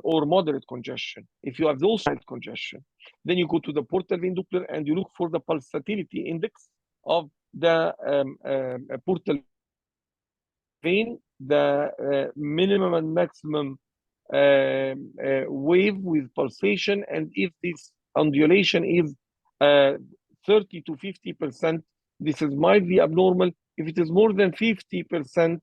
C: or moderate congestion. If you have those mild congestion, then you go to the portal vein Doppler and you look for the pulsatility index of the portal vein, the minimum and maximum wave with pulsation, and if this undulation is 30 to 50%, this is mildly abnormal. If it is more than 50%,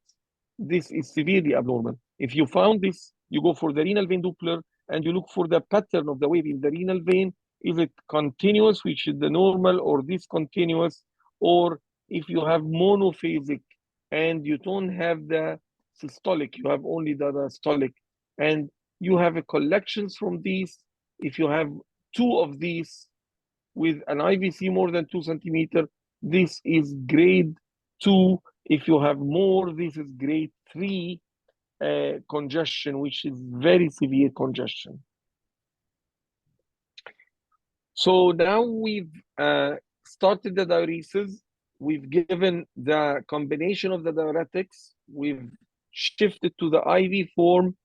C: this is severely abnormal. If you found this, you go for the renal vein Doppler and you look for the pattern of the wave in the renal vein. Is it continuous, which is the normal, or discontinuous? Or if you have monophasic and you don't have the systolic, you have only the diastolic, and you have a collections from these. If you have 2 of these with an IVC more than 2 centimeters, this is grade 2. If you have more, this is grade 3 congestion, which is very severe congestion. So now we've started the diuresis. We've given the combination of the diuretics. We've shifted to the IV form.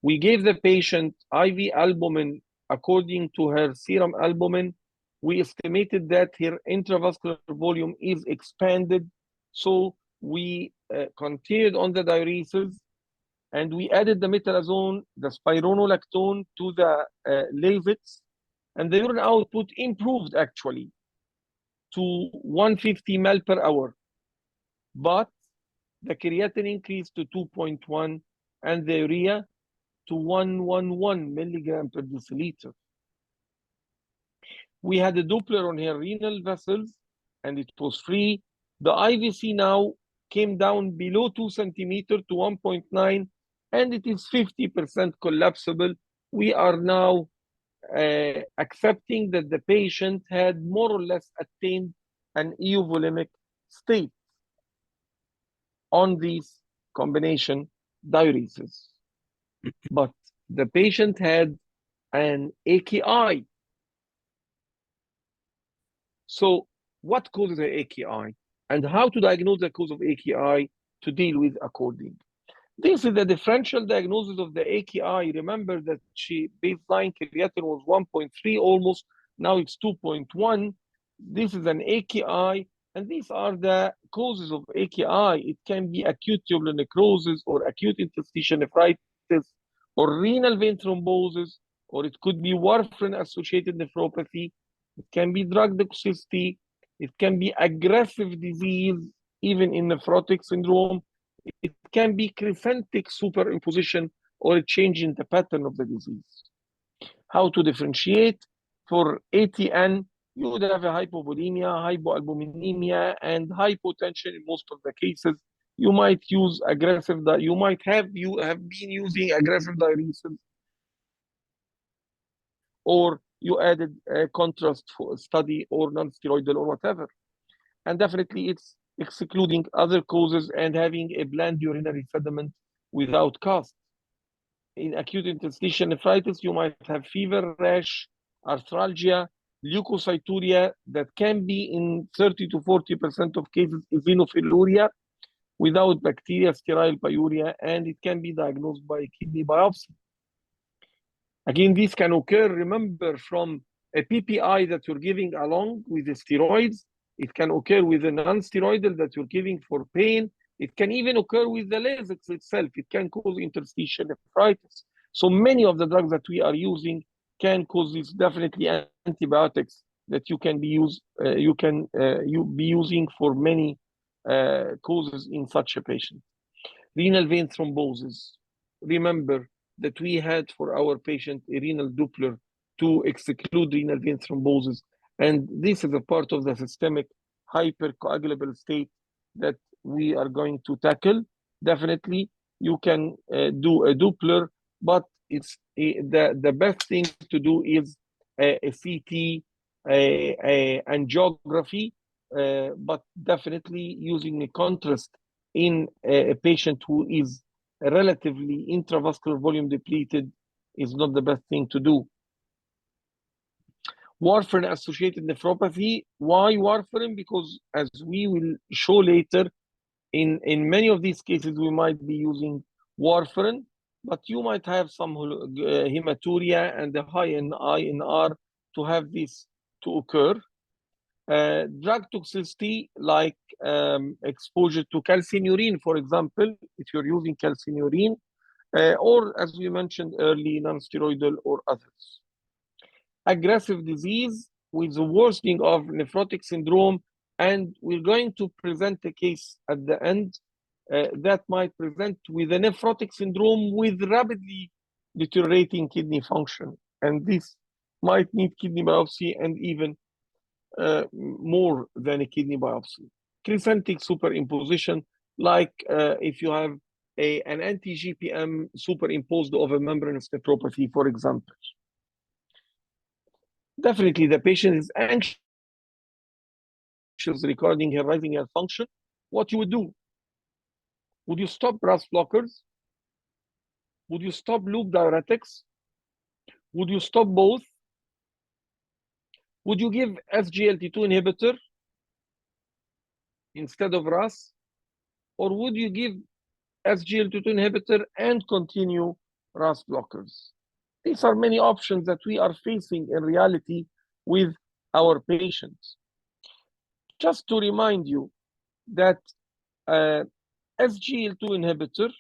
C: We gave the patient IV albumin according to her serum albumin. We estimated that her intravascular volume is expanded. So we continued on the diuresis. and we added the metalazone, the spironolactone to the Lasix, and the urine output improved actually to 150 ml per hour, but the creatinine increased to 2.1 and the urea to 111 milligram per deciliter. We had a Doppler on her renal vessels and it was free. The IVC now came down below 2 centimeter to 1.9 and it is 50% collapsible. We are now accepting that the patient had more or less attained an eovolemic state on these combination diuresis. But the patient had an AKI. So what causes an AKI and how to diagnose the cause of AKI to deal with according? This is the differential diagnosis of the AKI. Remember that baseline creatinine was 1.3 almost, now it's 2.1. This is an AKI, and these are the causes of AKI. It can be acute tubular necrosis or acute interstitial nephritis or renal vein thrombosis, or it could be warfarin-associated nephropathy. It can be drug toxicity. It can be aggressive disease, even in nephrotic syndrome. It can be crescentic superimposition or a change in the pattern of the disease. How to differentiate? For ATN, you would have a hypovolemia, hypoalbuminemia, and hypotension in most of the cases. You might use aggressive, you have been using aggressive diuresis, or you added a contrast for study or non-steroidal or whatever. And definitely it's excluding other causes and having a bland urinary sediment without cast. In acute interstitial nephritis, you might have fever, rash, arthralgia, leukocyturia that can be in 30 to 40% of cases eosinophiluria without bacteria, sterile pyuria, and it can be diagnosed by kidney biopsy. Again, this can occur, remember, from a PPI that you're giving along with the steroids. It can occur with a non-steroidal that you're giving for pain. It can even occur with the Lasix itself. It can cause interstitial nephritis. So many of the drugs that we are using can cause this. Definitely antibiotics that you can be using for many causes in such a patient. Renal vein thrombosis. Remember that we had for our patient a renal Doppler to exclude renal vein thrombosis. And this is a part of the systemic hypercoagulable state that we are going to tackle. Definitely, you can do a Doppler, but it's the best thing to do is a CT, a angiography, but definitely using a contrast in a patient who is relatively intravascular volume depleted is not the best thing to do. Warfarin-associated nephropathy. Why warfarin? Because as we will show later, in many of these cases, we might be using warfarin, but you might have some hematuria and a high INR to have this to occur. Drug toxicity like exposure to calcineurin, for example, if you're using calcineurin, or as we mentioned earlier, non-steroidal or others. Aggressive disease with the worsening of nephrotic syndrome, and we're going to present a case at the end that might present with a nephrotic syndrome with rapidly deteriorating kidney function, and this might need kidney biopsy and even more than a kidney biopsy. Crescentic superimposition, like if you have an anti-GPM superimposed over membranous nephropathy, for example. Definitely, the patient is anxious regarding her rising heart function. What you would do? Would you stop RAS blockers? Would you stop loop diuretics? Would you stop both? Would you give SGLT2 inhibitor instead of RAS? Or would you give SGLT2 inhibitor and continue RAS blockers? These are many options that we are facing in reality with our patients. Just to remind you that SGLT2 inhibitor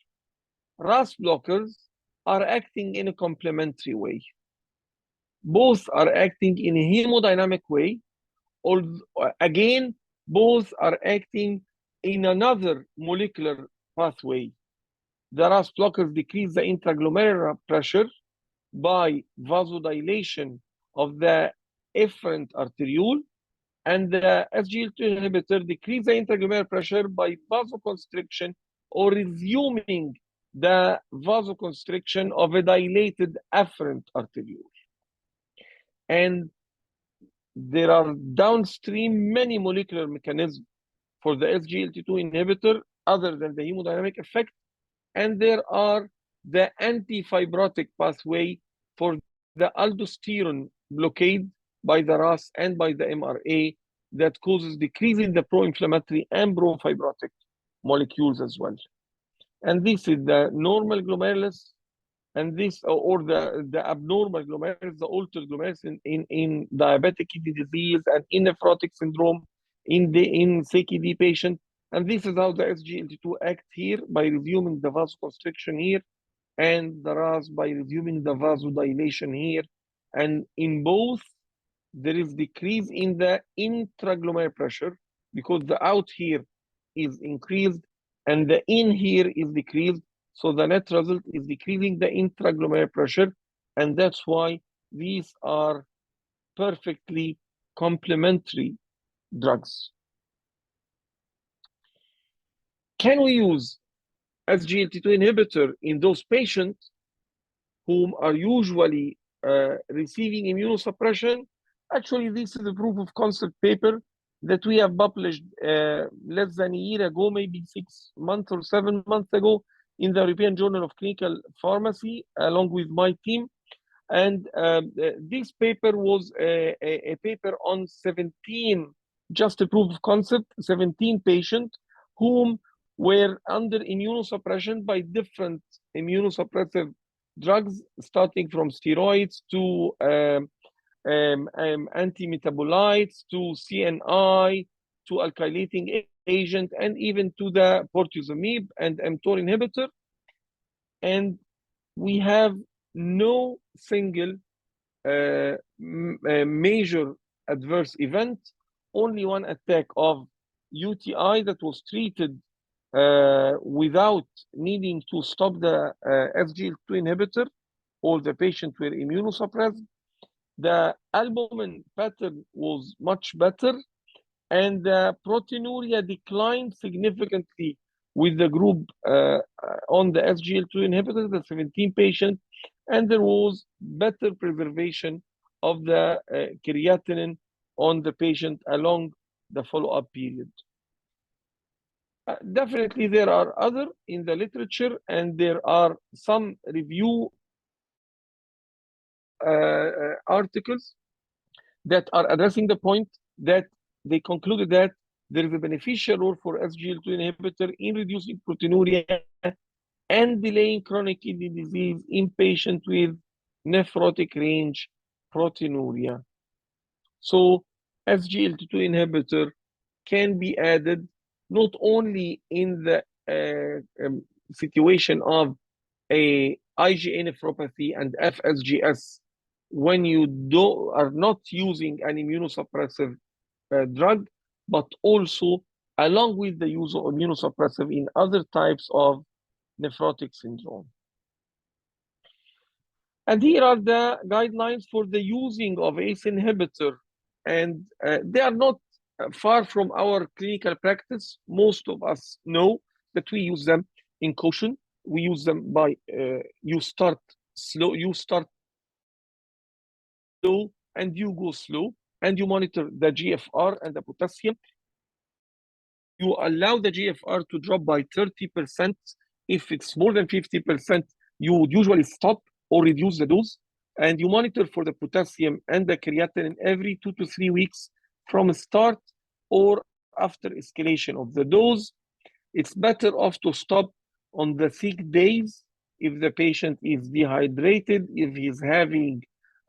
C: RAS blockers are acting in a complementary way. Both are acting in a hemodynamic way, or again, both are acting in another molecular pathway. The RAS blockers decrease the intraglomerular pressure by vasodilation of the efferent arteriole, and the SGLT2 inhibitor decrease the intraglomerular pressure by vasoconstriction or resuming the vasoconstriction of a dilated afferent arteriole. And there are downstream many molecular mechanisms for the SGLT2 inhibitor other than the hemodynamic effect, and there are the anti-fibrotic pathway for the aldosterone blockade by the RAS and by the MRA that causes decrease in the pro-inflammatory and pro-fibrotic molecules as well. And this is the normal glomerulus, and this, or the abnormal glomerulus, the altered glomerulus in diabetic kidney disease and in nephrotic syndrome in CKD patient. And this is how the SGLT2 acts here by resuming the vasoconstriction here, and the RAS by resuming the vasodilation here. And in both, there is decrease in the intraglomerular pressure because the out here is increased and the in here is decreased. So the net result is decreasing the intraglomerular pressure, and that's why these are perfectly complementary drugs. Can we use SGLT2 inhibitor in those patients whom are usually receiving immunosuppression? Actually, this is a proof of concept paper that we have published less than a year ago, maybe 6 months or 7 months ago, in the European Journal of Clinical Pharmacy, along with my team. And this paper was a paper on 17, just a proof of concept, 17 patients whom were under immunosuppression by different immunosuppressive drugs, starting from steroids to antimetabolites, to CNI, to alkylating agent, and even to the bortezomib and mTOR inhibitor. And we have no single major adverse event, only one attack of UTI that was treated without needing to stop the SGLT2 inhibitor. All the patients were immunosuppressed. The albumin pattern was much better, and the proteinuria declined significantly with the group on the SGLT2 inhibitor, the 17 patients, and there was better preservation of the creatinine on the patient along the follow-up period. Definitely, there are other in the literature, and there are some review articles that are addressing the point that they concluded that there is a beneficial role for SGLT2 inhibitor in reducing proteinuria and delaying chronic kidney disease in patients with nephrotic range proteinuria. So SGLT2 inhibitor can be added not only in the situation of a IgA nephropathy and FSGS when you are not using an immunosuppressive drug, but also along with the use of immunosuppressive in other types of nephrotic syndrome. And here are the guidelines for the using of ACE inhibitor, and they are not far from our clinical practice. Most of us know that we use them in caution. We use them by you start slow and you go slow, and you monitor the GFR and the potassium. You allow the GFR to drop by 30%. If it's more than 50%, you would usually stop or reduce the dose. And you monitor for the potassium and the creatinine every 2 to 3 weeks from start or after escalation of the dose. It's better off to stop on the sick days if the patient is dehydrated, if he's having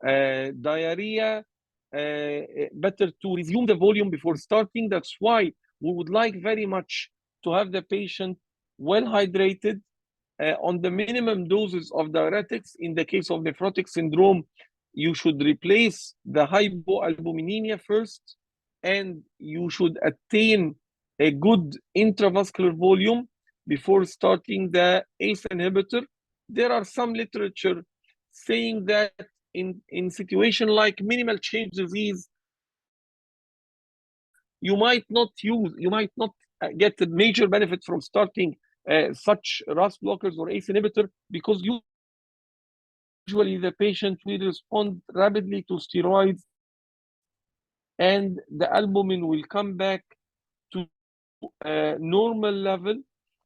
C: diarrhea, better to resume the volume before starting. That's why we would like very much to have the patient well hydrated on the minimum doses of diuretics. In the case of nephrotic syndrome, you should replace the hypoalbuminemia first, and you should attain a good intravascular volume before starting the ACE inhibitor. There are some literature saying that in situation like minimal change disease, you might not get a major benefit from starting such RAS blockers or ACE inhibitor, because usually the patient will respond rapidly to steroids and the albumin will come back to a normal level,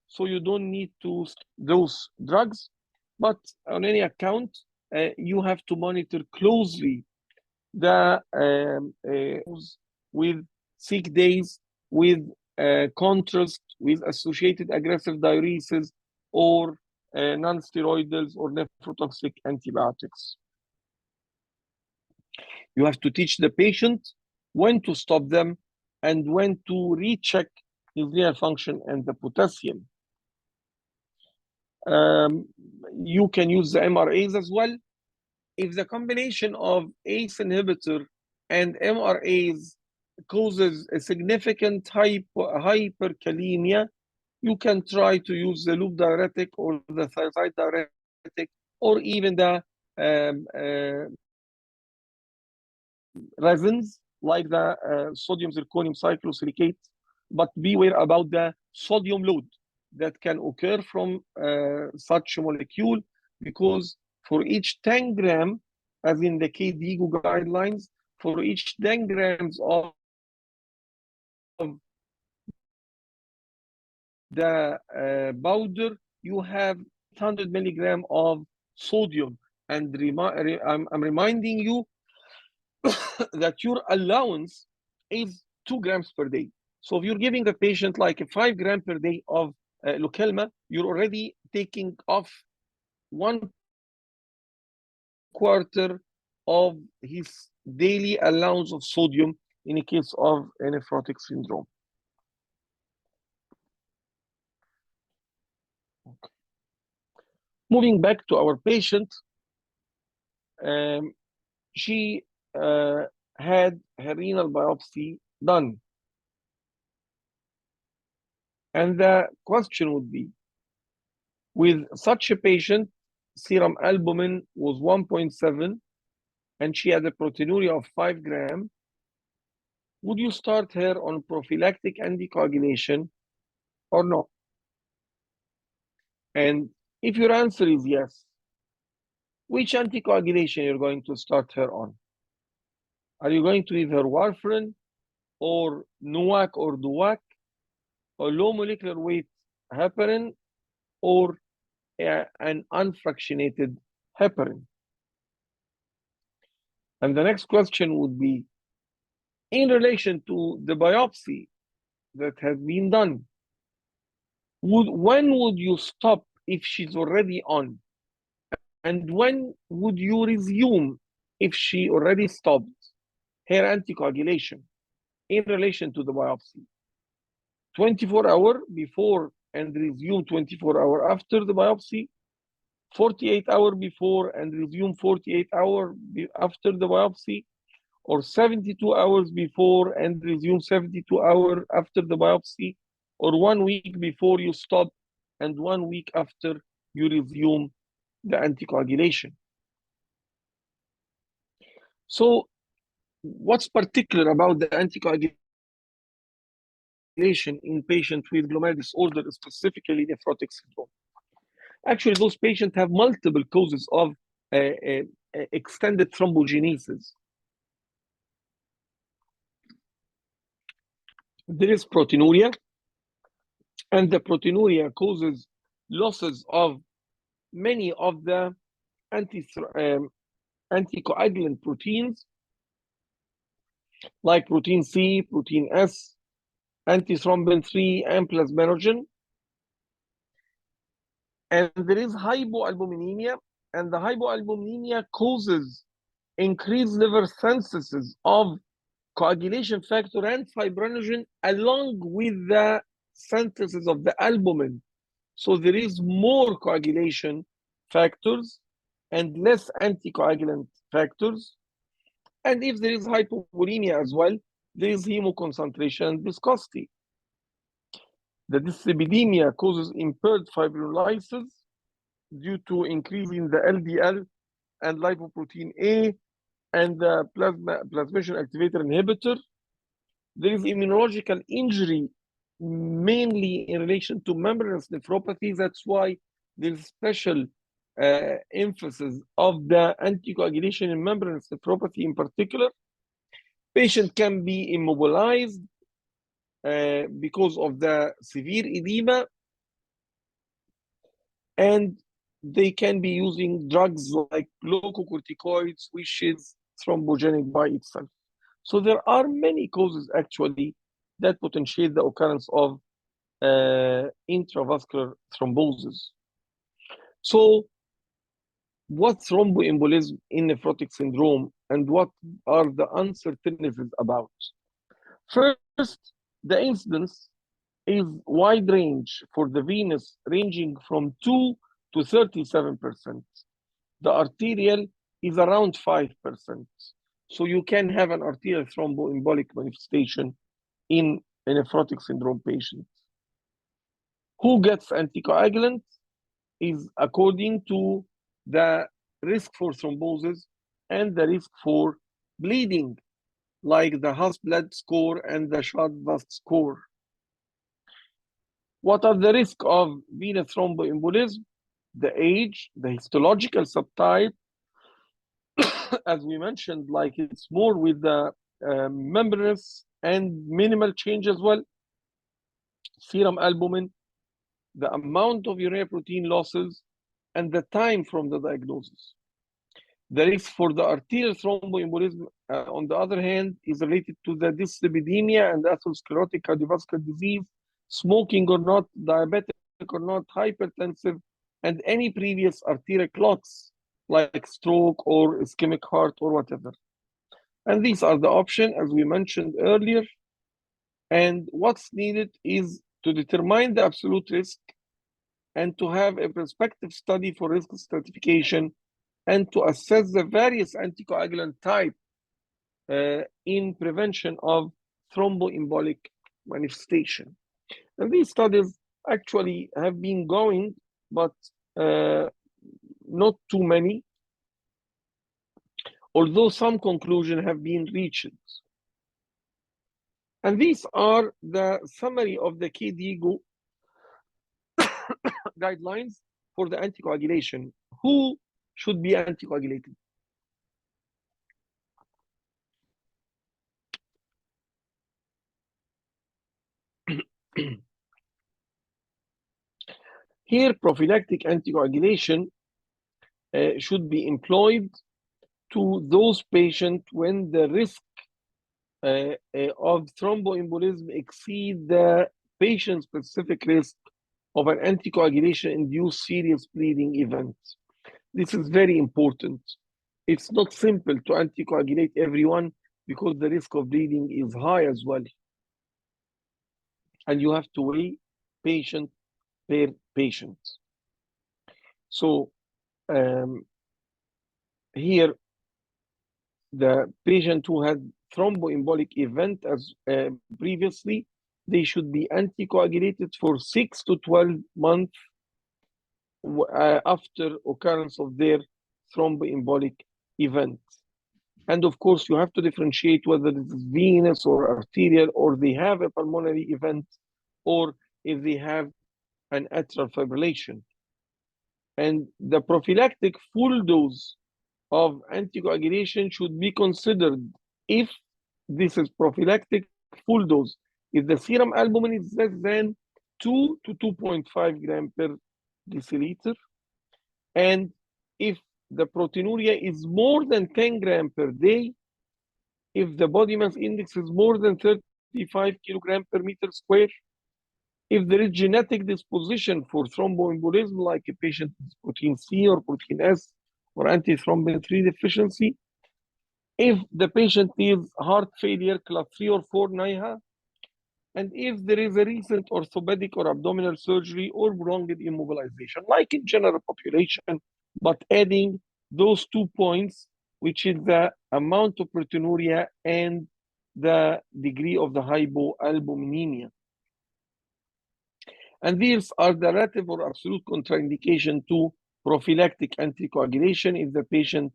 C: so you don't need to those drugs. But on any account, you have to monitor closely the with sick days, with contrast, with associated aggressive diuresis, or non-steroidals or nephrotoxic antibiotics. You have to teach the patient when to stop them and when to recheck his renal function and the potassium. You can use the MRAs as well. If the combination of ACE inhibitor and MRAs causes a significant hyperkalemia, you can try to use the loop diuretic or the thiazide diuretic, or even the resins like the sodium zirconium cyclosilicate. But beware about the sodium load that can occur from such a molecule, because for each 10 gram, as in the KDIGO guidelines, for each 10 grams of the powder, you have 100 milligram of sodium. And I'm reminding you that your allowance is 2 grams per day. So if you're giving a patient like a 5 gram per day of Lokelma, you're already taking off 1/4 of his daily allowance of sodium in a case of a nephrotic syndrome. Okay. Moving back to our patient, she had her renal biopsy done. And the question would be, with such a patient, serum albumin was 1.7, and she had a proteinuria of 5 grams, would you start her on prophylactic anticoagulation or no? And if your answer is yes, which anticoagulation you're going to start her on? Are you going to give her warfarin or NOAC or DUAC, or low molecular weight heparin, or an unfractionated heparin? And the next question would be, in relation to the biopsy that has been done, when would you stop if she's already on? And when would you resume if she already stopped her anticoagulation in relation to the biopsy? 24 hours before and resume 24 hours after the biopsy, 48 hours before and resume 48 hours after the biopsy, or 72 hours before and resume 72 hours after the biopsy, or 1 week before you stop and 1 week after you resume the anticoagulation. So what's particular about the anticoagulation in patients with glomerular disorder, specifically nephrotic syndrome? Actually, those patients have multiple causes of extended thrombogenesis. There is proteinuria, and the proteinuria causes losses of many of the anticoagulant proteins, like protein C, protein S, antithrombin 3, and plasminogen. And there is hypoalbuminemia, and the hypoalbuminemia causes increased liver synthesis of coagulation factor and fibrinogen, along with the synthesis of the albumin. So there is more coagulation factors and less anticoagulant factors. And if there is hypovolemia as well, there is hemoconcentration and viscosity. The dyslipidemia causes impaired fibrinolysis due to increase in the LDL and lipoprotein A and the plasminogen activator inhibitor. There is immunological injury, mainly in relation to membranous nephropathy. That's why there's special emphasis of the anticoagulation in membranous nephropathy in particular. Patient can be immobilized because of the severe edema, and they can be using drugs like glucocorticoids, which is thrombogenic by itself. So there are many causes actually that potentiate the occurrence of intravascular thrombosis. So what's thromboembolism in nephrotic syndrome and what are the uncertainties about? First, the incidence is wide range for the venous, ranging from 2 to 37%. The arterial is around 5%. So you can have an arterial thromboembolic manifestation in a nephrotic syndrome patient. Who gets anticoagulant is according to the risk for thrombosis and the risk for bleeding, like the Hasblad score and the Schwarzbach score. What are the risks of venous thromboembolism? The age, the histological subtype, as we mentioned, like it's more with the membranous and minimal change as well. Serum albumin, the amount of urea protein losses, and the time from the diagnosis. The risk for the arterial thromboembolism, on the other hand, is related to the dyslipidemia and atherosclerotic cardiovascular disease, smoking or not, diabetic or not, hypertensive, and any previous arterial clots like stroke or ischemic heart or whatever. And these are the options, as we mentioned earlier. And what's needed is to determine the absolute risk and to have a prospective study for risk stratification and to assess the various anticoagulant type in prevention of thromboembolic manifestation. And these studies actually have been going, but not too many, although some conclusions have been reached. And these are the summary of the KDIGO guidelines for the anticoagulation. Who should be anticoagulated? Here, prophylactic anticoagulation should be employed to those patients when the risk of thromboembolism exceed the patient-specific risk of an anticoagulation-induced serious bleeding event. This is very important. It's not simple to anticoagulate everyone because the risk of bleeding is high as well. And you have to weigh patient per patient. So here, the patient who had thromboembolic event as previously, they should be anticoagulated for 6 to 12 months after occurrence of their thromboembolic event. And of course, you have to differentiate whether it is venous or arterial, or they have a pulmonary event, or if they have an atrial fibrillation. And the prophylactic full dose of anticoagulation should be considered if this is prophylactic full dose. If the serum albumin is less than 2 to 2.5 grams per deciliter, and if the proteinuria is more than 10 grams per day, if the body mass index is more than 35 kilograms per meter square, if there is genetic disposition for thromboembolism, like a patient with protein C or protein S or antithrombin 3 deficiency, if the patient needs heart failure class 3 or 4 NIHA, and if there is a recent orthopedic or abdominal surgery or prolonged immobilization, like in general population, but adding those 2 points, which is the amount of proteinuria and the degree of the hypoalbuminemia. And these are the relative or absolute contraindication to prophylactic anticoagulation if the patient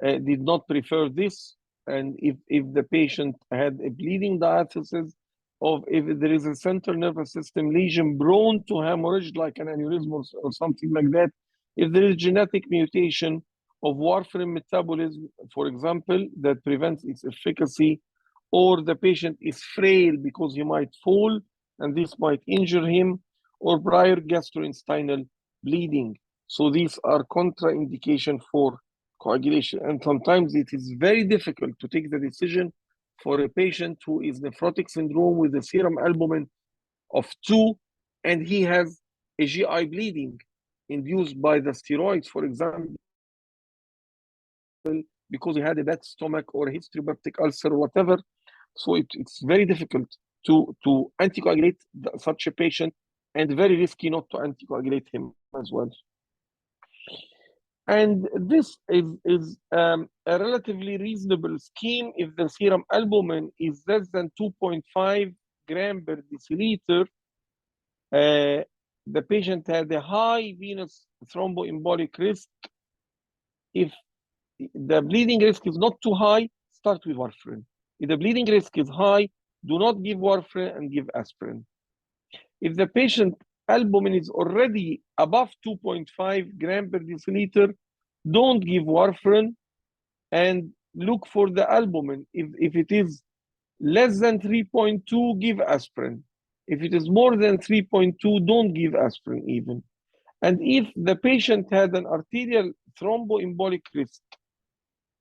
C: did not prefer this, and if the patient had a bleeding diathesis, of if there is a central nervous system lesion prone to hemorrhage, like an aneurysm or something like that, if there is genetic mutation of warfarin metabolism, for example, that prevents its efficacy, or the patient is frail because he might fall and this might injure him, or prior gastrointestinal bleeding. So these are contraindication for coagulation. And sometimes it is very difficult to take the decision for a patient who is nephrotic syndrome with a serum albumin of 2, and he has a GI bleeding induced by the steroids, for example, because he had a bad stomach or a history of peptic ulcer or whatever. So it's very difficult to anticoagulate such a patient, and very risky not to anticoagulate him as well. And this is a relatively reasonable scheme if the serum albumin is less than 2.5 gram per deciliter. The patient had a high venous thromboembolic risk. If the bleeding risk is not too high, start with warfarin. If the bleeding risk is high, do not give warfarin and give aspirin. If the patient albumin is already above 2.5 gram per deciliter, don't give warfarin and look for the albumin. If it is less than 3.2, give aspirin. If it is more than 3.2, don't give aspirin even. And if the patient had an arterial thromboembolic risk,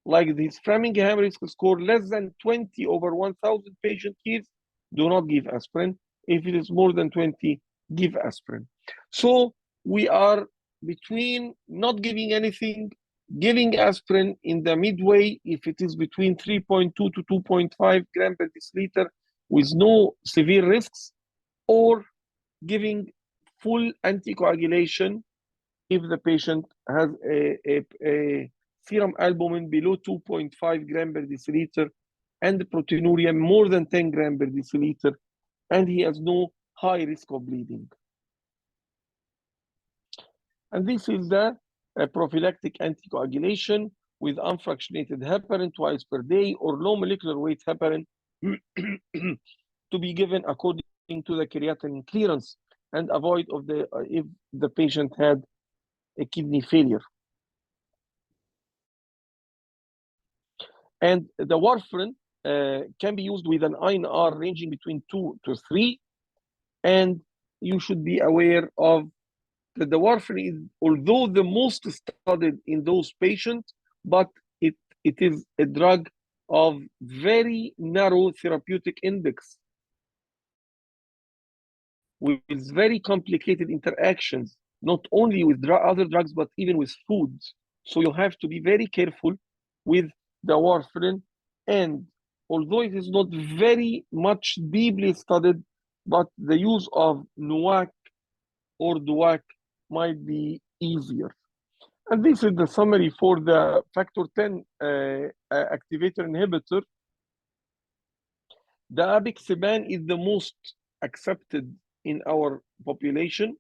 C: like this Framingham risk score less than 20 over 1,000 patient years, do not give aspirin. If it is more than 20, give aspirin. So we are between not giving anything, giving aspirin in the midway if it is between 3.2 to 2.5 gram per deciliter with no severe risks, or giving full anticoagulation if the patient has a serum albumin below 2.5 gram per deciliter and proteinuria more than 10 gram per deciliter, and he has no high risk of bleeding. And this is the prophylactic anticoagulation with unfractionated heparin twice per day, or low molecular weight heparin to be given according to the creatinine clearance, and avoid of the if the patient had a kidney failure. And the warfarin can be used with an INR ranging between 2 to 3, and you should be aware of that the warfarin is, although the most studied in those patients, but it is a drug of very narrow therapeutic index with very complicated interactions, not only with other drugs, but even with foods. So you have to be very careful with the warfarin. And although it is not very much deeply studied, but the use of NOAC or DOAC might be easier. And this is the summary for the factor 10 activator inhibitor. The apixaban is the most accepted in our population,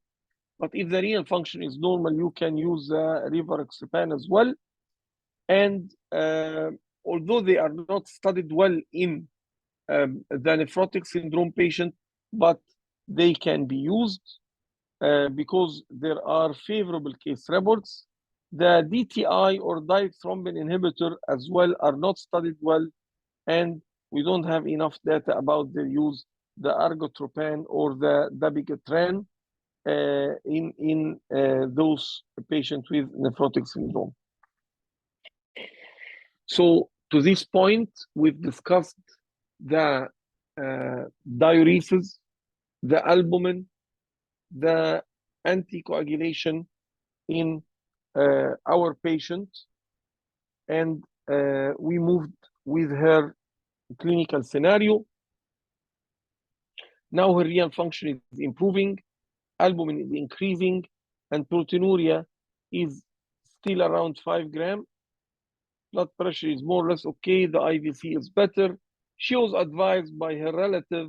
C: but if the renal function is normal, you can use rivaroxaban as well. And although they are not studied well in the nephrotic syndrome patient, but they can be used because there are favorable case reports. The DTI or direct thrombin inhibitor as well are not studied well, and we don't have enough data about their use, the argotropan or the dabigatran in those patients with nephrotic syndrome. So to this point, we've discussed the diuresis, the albumin, the anticoagulation in our patient, and we moved with her clinical scenario. Now her renal function is improving, albumin is increasing, and proteinuria is still around 5 grams. Blood pressure is more or less okay. The IVC is better. She was advised by her relative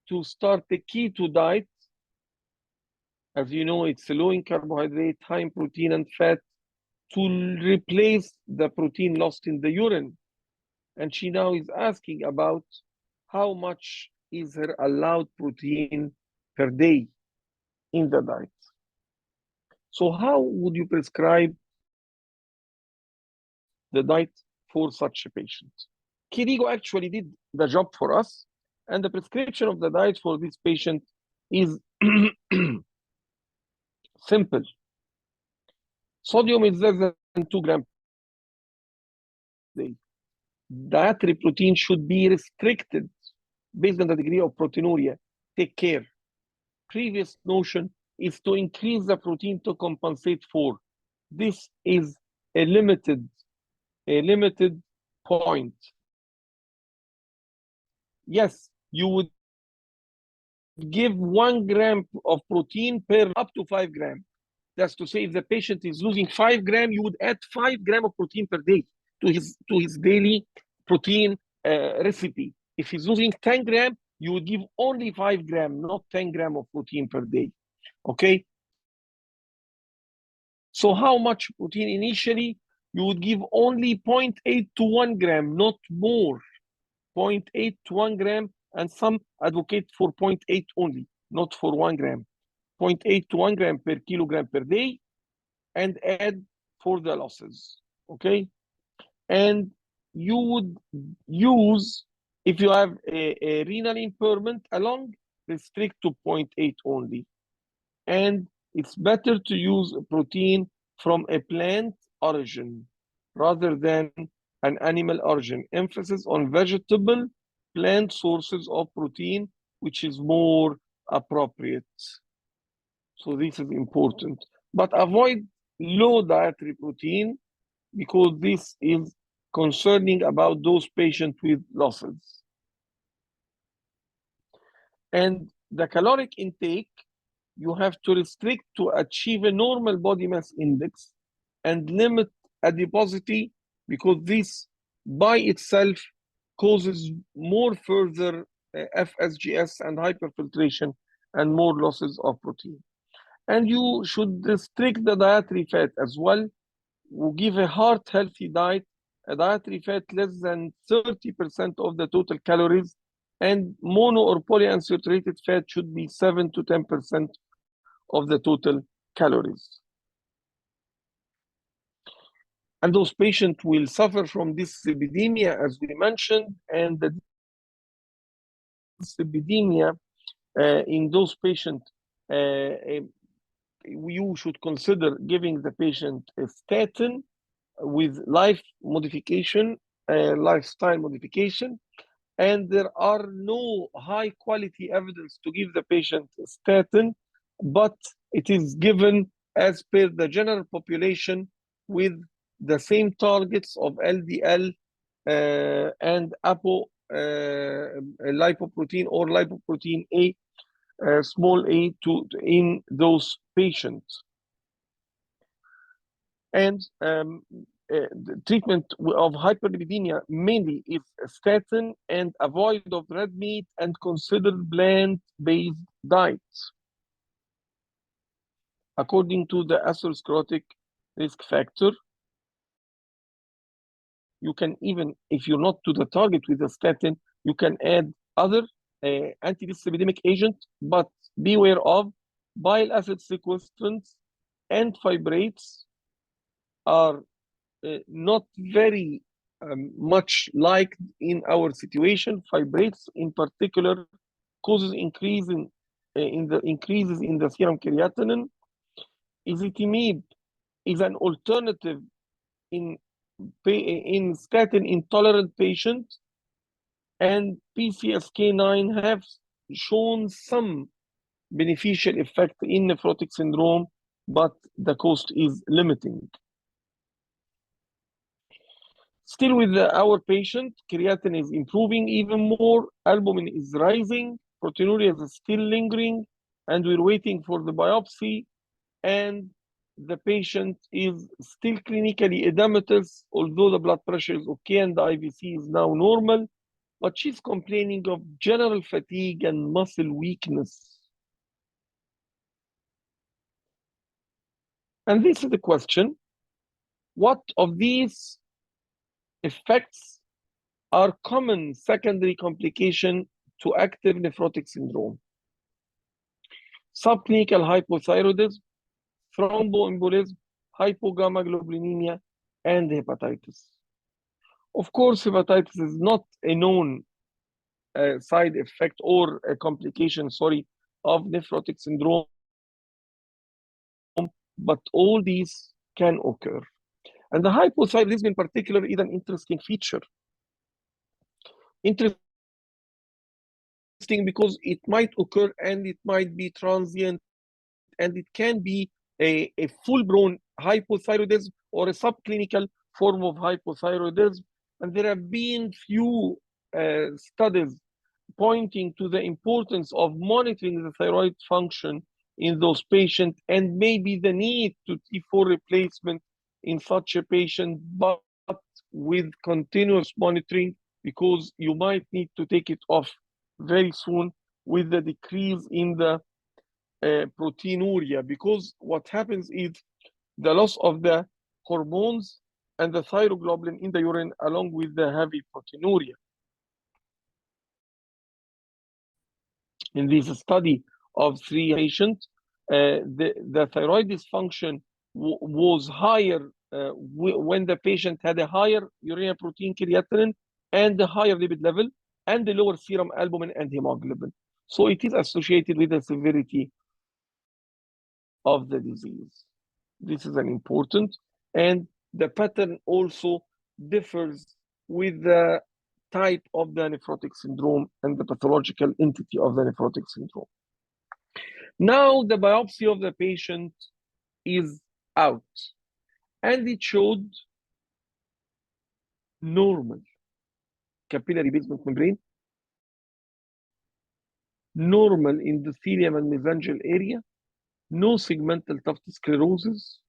C: to start a keto diet. As you know, it's low in carbohydrate, high in protein and fat, to replace the protein lost in the urine. And she now is asking about how much is her allowed protein per day in the diet. So how would you prescribe the diet for such a patient? Kirigo actually did the job for us, and the prescription of the diet for this patient is simple. Sodium is less than 2 grams per day. Dietary protein should be restricted based on the degree of proteinuria. Take care. Previous notion is to increase the protein to compensate for. This is a limited point. Yes, you would give 1 gram of protein per up to 5 grams. That's to say, if the patient is losing 5 grams, you would add 5 grams of protein per day to his daily protein recipe. If he's losing 10 grams, you would give only 5 grams, not 10 grams of protein per day. Okay? So how much protein initially? You would give only 0.8 to 1 gram, not more. 0.8 to 1 gram, and some advocate for 0.8 only, not for 1 gram. 0.8 to 1 gram per kilogram per day, and add for the losses, okay? And you would use, if you have a renal impairment along, restrict to 0.8 only. And it's better to use protein from a plant origin rather than an animal origin. Emphasis on vegetable, plant sources of protein, which is more appropriate. So this is important. But avoid low dietary protein, because this is concerning about those patients with losses. And the caloric intake, you have to restrict to achieve a normal body mass index and limit adiposity, because this by itself causes more further FSGS and hyperfiltration and more losses of protein. And you should restrict the dietary fat as well. We give a heart healthy diet, a dietary fat less than 30% of the total calories, and mono or polyunsaturated fat should be 7 to 10% of the total calories. And those patients will suffer from dyslipidemia, as we mentioned, and the dyslipidemia in those patients, you should consider giving the patient a statin with lifestyle modification, and there are no high quality evidence to give the patient a statin, but it is given as per the general population with the same targets of LDL and lipoprotein or lipoprotein A, small a, in those patients. And the treatment of hyperlipidemia mainly is statin, and avoid of red meat, and consider plant-based diets. According to the atherosclerotic risk factor, you can, even if you're not to the target with the statin, you can add other anti-dyslipidemic agents, but beware of bile acid sequestrants and fibrates are not very much liked in our situation. Fibrates in particular causes increases in the serum creatinine. Ezetimibe is an alternative in statin intolerant patients, and PCSK9 have shown some beneficial effect in nephrotic syndrome, but the cost is limiting. Still with our patient, creatinine is improving even more, albumin is rising, proteinuria is still lingering, and we're waiting for the biopsy, and the patient is still clinically edematous, although the blood pressure is okay and the IVC is now normal, but she's complaining of general fatigue and muscle weakness. And this is the question: what of these effects are common secondary complication to active nephrotic syndrome? Subclinical hypothyroidism, thromboembolism, hypogammaglobulinemia, and hepatitis. Of course, hepatitis is not a known side effect or a complication, of nephrotic syndrome, but all these can occur. And the hypothyroidism in particular is an interesting feature. Interesting because it might occur and it might be transient, and it can be a full-blown hypothyroidism or a subclinical form of hypothyroidism. And there have been few studies pointing to the importance of monitoring the thyroid function in those patients, and maybe the need to T4 replacement in such a patient, but with continuous monitoring, because you might need to take it off very soon with the decrease in the proteinuria, because what happens is the loss of the hormones and the thyroglobulin in the urine along with the heavy proteinuria. In this study of 3 patients, the thyroid dysfunction was higher when the patient had a higher urea protein creatinine and the higher lipid level and the lower serum albumin and hemoglobin. So it is associated with the severity of the disease. This is an important, and the pattern also differs with the type of the nephrotic syndrome and the pathological entity of the nephrotic syndrome. Now the biopsy of the patient is out, and it showed normal capillary basement membrane, normal endothelium and mesangial area, no segmental tuft sclerosis,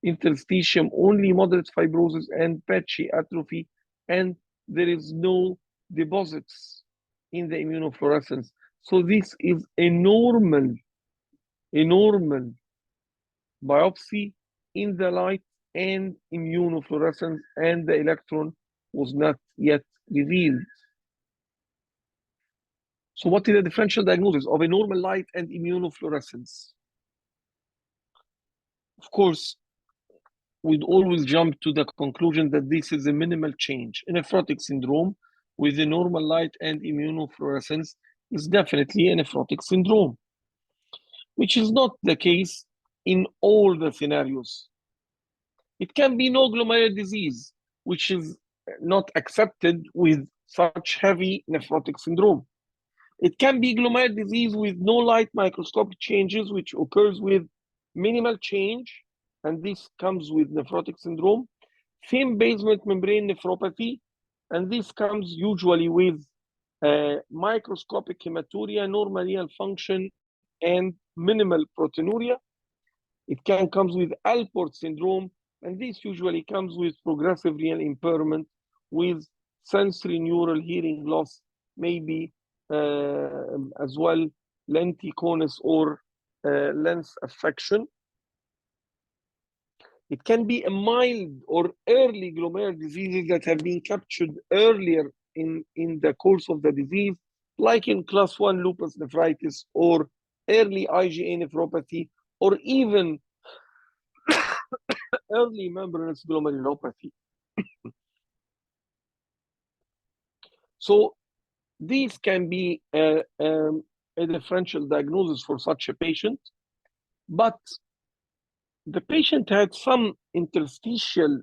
C: interstitium only moderate fibrosis and patchy atrophy, and there is no deposits in the immunofluorescence. So this is a normal biopsy in the light and immunofluorescence, and the electron was not yet revealed. So what is the differential diagnosis of a normal light and immunofluorescence? Of course, we'd always jump to the conclusion that this is a minimal change. A nephrotic syndrome with a normal light and immunofluorescence is definitely a nephrotic syndrome, which is not the case in all the scenarios. It can be no glomerular disease, which is not accepted with such heavy nephrotic syndrome. It can be glomerular disease with no light microscopic changes, which occurs with minimal change, and this comes with nephrotic syndrome. Thin basement membrane nephropathy, and this comes usually with microscopic hematuria, normal renal function, and minimal proteinuria. It can come with Alport syndrome, and this usually comes with progressive renal impairment with sensory neural hearing loss, maybe as well lenticonus or lens affection. It can be a mild or early glomerular diseases that have been captured earlier in the course of the disease, like in class 1 lupus nephritis or early IgA nephropathy, or even early membranous glomerulopathy. So these can be a differential diagnosis for such a patient, but the patient had some interstitial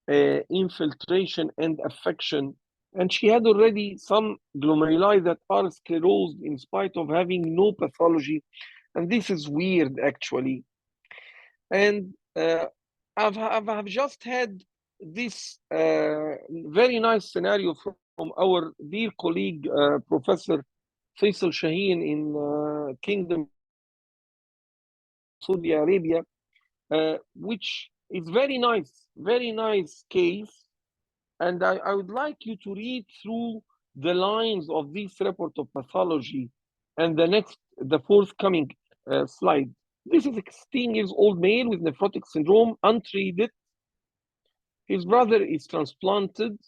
C: infiltration and affection, and she had already some glomeruli that are sclerosed in spite of having no pathology, and this is weird actually. And I've just had this very nice scenario from our dear colleague, Professor Faisal Shaheen in Kingdom Saudi Arabia, which is very nice case. And I would like you to read through the lines of this report of pathology and the forthcoming slide. This is a 16 years old male with nephrotic syndrome, untreated. His brother is transplanted,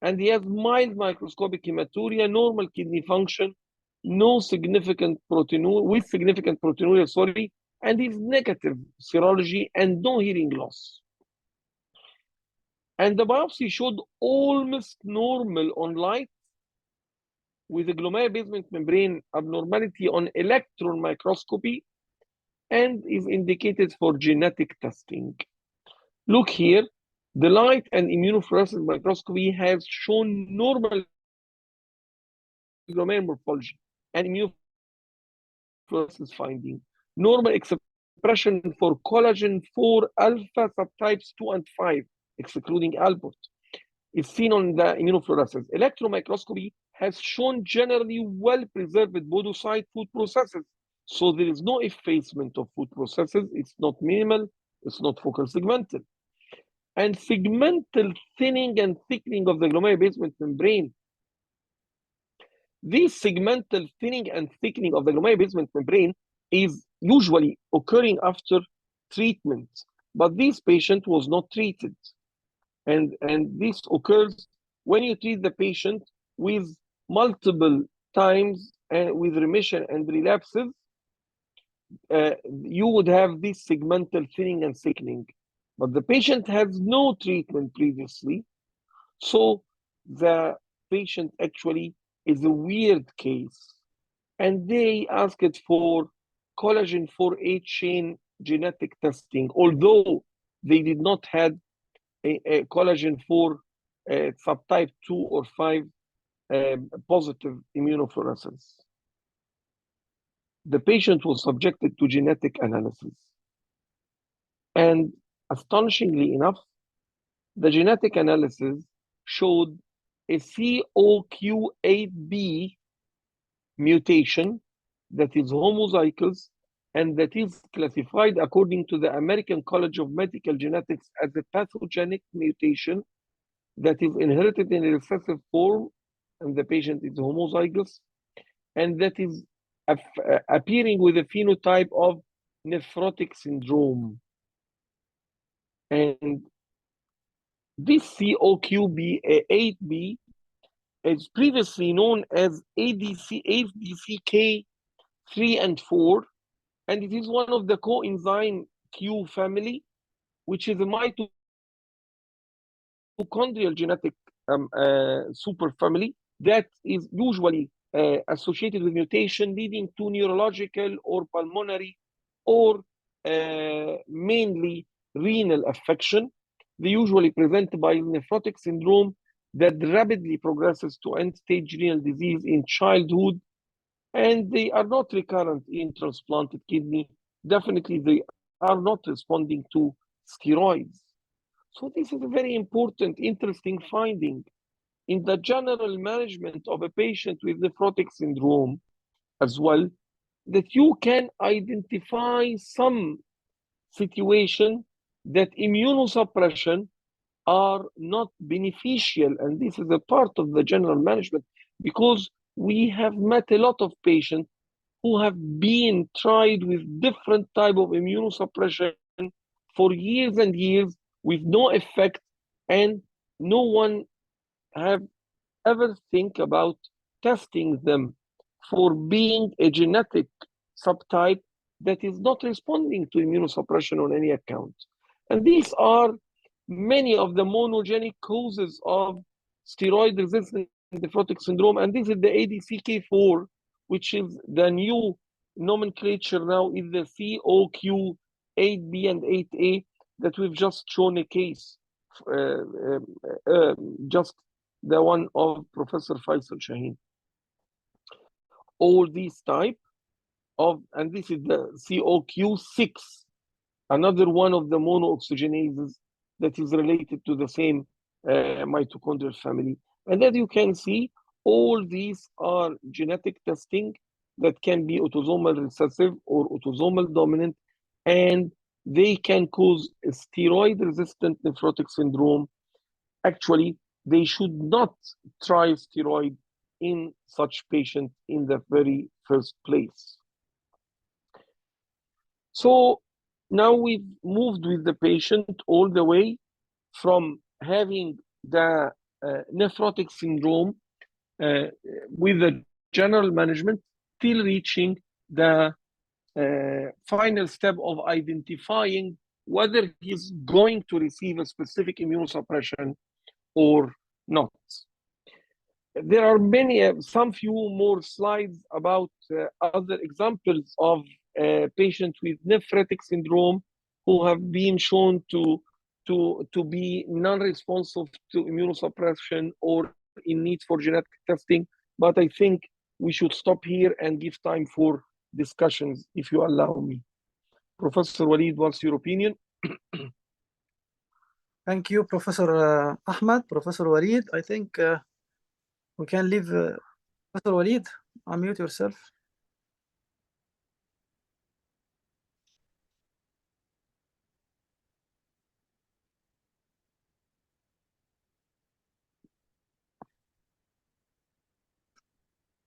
C: and he has mild microscopic hematuria, normal kidney function, no significant proteinuria, with significant proteinuria, sorry, and is negative serology and no hearing loss. And the biopsy showed almost normal on light with a glomerular basement membrane abnormality on electron microscopy and is indicated for genetic testing. Look here, the light and immunofluorescence microscopy has shown normal glomerular morphology and immunofluorescence finding. Normal expression for collagen 4 alpha subtypes 2 and 5, excluding Albert, is seen on the immunofluorescence. Electron microscopy has shown generally well-preserved podocyte food processes. So there is no effacement of food processes. It's not minimal. It's not focal segmental. And segmental thinning and thickening of the glomerular basement membrane. This segmental thinning and thickening of the glomerular basement membrane is usually occurring after treatment, but this patient was not treated. And this occurs when you treat the patient with multiple times and with remission and relapses, you would have this segmental thinning and thickening. But the patient has no treatment previously, so the patient actually is a weird case. And they asked for collagen 4A chain genetic testing, although they did not have a collagen 4 subtype 2 or 5 positive immunofluorescence. The patient was subjected to genetic analysis. And astonishingly enough, the genetic analysis showed a COQ8B mutation that is homozygous and that is classified according to the American College of Medical Genetics as a pathogenic mutation that is inherited in a recessive form, and the patient is homozygous, and that is appearing with a phenotype of nephrotic syndrome. And this COQ8B is previously known as ADCK3 and 4, and it is one of the coenzyme Q family, which is a mitochondrial genetic superfamily that is usually associated with mutation leading to neurological or pulmonary or mainly renal affection. They usually present by nephrotic syndrome that rapidly progresses to end-stage renal disease in childhood, and they are not recurrent in transplanted kidney. Definitely, they are not responding to steroids. So this is a very important, interesting finding in the general management of a patient with nephrotic syndrome as well, that you can identify some situation that immunosuppression are not beneficial. And this is a part of the general management, because we have met a lot of patients who have been tried with different type of immunosuppression for years and years with no effect, and no one have ever think about testing them for being a genetic subtype that is not responding to immunosuppression on any account. And these are many of the monogenic causes of steroid-resistant nephrotic syndrome. And this is the ADCK4, which is the new nomenclature now, is the COQ8B and 8A that we've just shown a case, just the one of Professor Faisal Shaheen. All these type of, and this is the COQ6, another one of the monooxygenases that is related to the same mitochondrial family. And as you can see, All these are genetic testing that can be autosomal recessive or autosomal dominant, and they can cause steroid-resistant nephrotic syndrome. Actually, they should not try steroid in such patient in the very first place. So now we've moved with the patient all the way from having the nephrotic syndrome with the general management till reaching the final step of identifying whether he's going to receive a specific immunosuppression or not. There are some few more slides about other examples of patients with nephrotic syndrome who have been shown to be non-responsive to immunosuppression or in need for genetic testing. But I think we should stop here and give time for discussions, if you allow me. Professor Walid, what's your opinion?
A: Thank you, Professor Ahmed, Professor Walid. I think we can leave Professor Walid. Unmute yourself.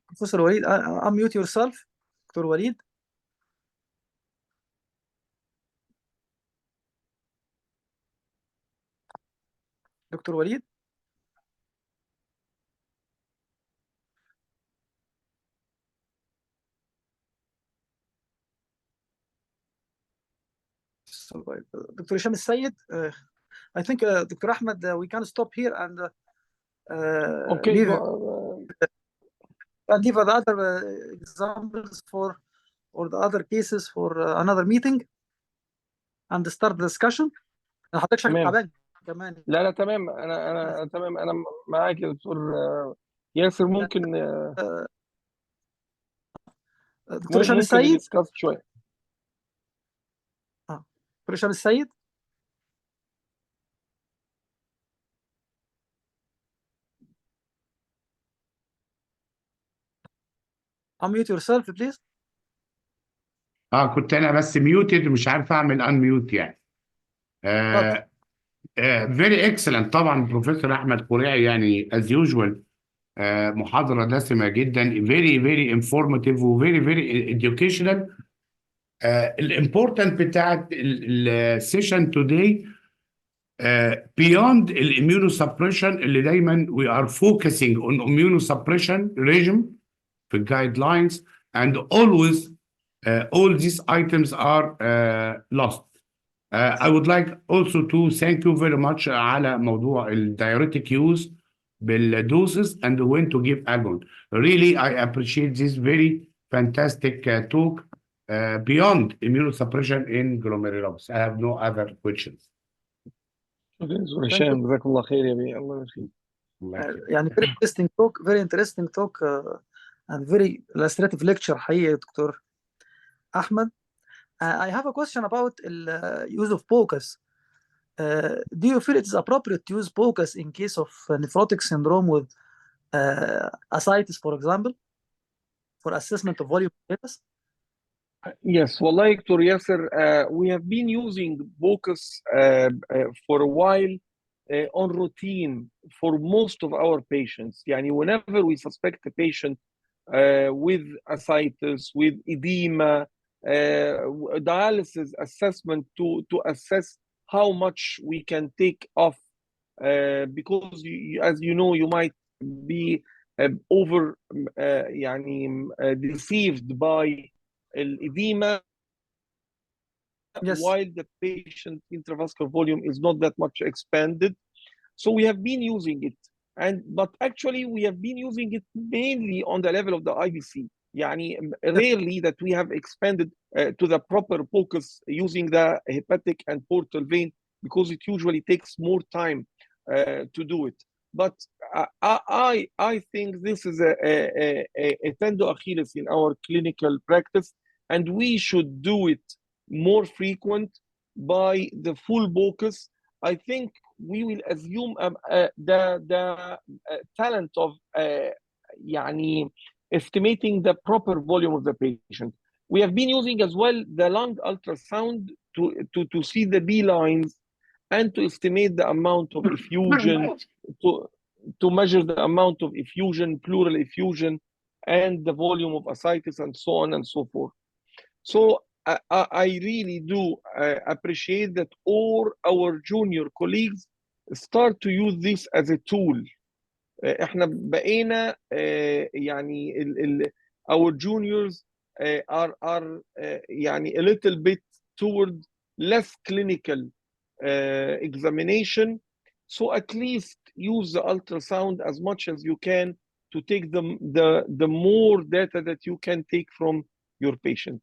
A: Professor Walid, unmute yourself. Dr. Walid. Dr. Walid. Dr. Hisham Sayed, I think Dr. Ahmed, we can stop here and
C: okay,
A: leave the other examples or the other cases for another meeting and start the discussion. حضرتك شكلك تعبان كمان.
C: لا تمام، انا تمام، انا معاك يا دكتور ياسر. ممكن
A: دكتور هشام السيد
C: ندسكاس شويه.
A: دكتور هشام السيد. unmute yourself please.
D: كنت انا بس ميوتد مش عارف اعمل انميوت يعني. فيري اكسلنت طبعا بروفيسور احمد قريعي، يعني از يوجوال محاضره دسمه جدا، فيري انفورماتيف وفيري اديوكيشنال. الامبورتنت بتاعت السيشن توداي beyond الاميونوسبريشن اللي دايما we are focusing on immunosuppression regime في الجايد لاينز and always all these items are lost. I would like also to thank you very much على موضوع الدايوريتيك use بالدوزز and when to give agon. Really I appreciate this very fantastic talk beyond immunosuppression in glomerulopathy. I have no other questions.
C: هشام جزاك الله خير يا بيه. الله يخليك.
A: يعني very interesting talk, very interesting talk and very illustrative lecture حقيقي دكتور أحمد. I have a question about the use of POCUS. Do you feel it is appropriate to use POCUS in case of nephrotic syndrome with ascites, for example, for assessment of volume status?
C: Yes, والله دكتور ياسر, we have been using POCUS for a while on routine for most of our patients. يعني whenever we suspect a patient with ascites, with edema, dialysis assessment to assess how much we can take off, because as you know, you might be over deceived by edema.
A: Yes.
C: While the patient intravascular volume is not that much expanded. So we have been using it, but actually we have been using it mainly on the level of the IVC. Rarely that we have expanded to the proper POCUS using the hepatic and portal vein, because it usually takes more time to do it. But I think this is a tendo Achilles in our clinical practice, and we should do it more frequent by the full POCUS. I think we will assume the talent of يعني estimating the proper volume of the patient. We have been using as well the lung ultrasound to see the B lines and to estimate the amount of effusion, to measure the amount of effusion, pleural effusion, and the volume of ascites, and so on and so forth. So I really do appreciate that all our junior colleagues start to use this as a tool. احنا بقينا يعني our juniors are يعني a little bit toward less clinical examination. So at least use the ultrasound as much as you can to take the more data that you can take from your patient.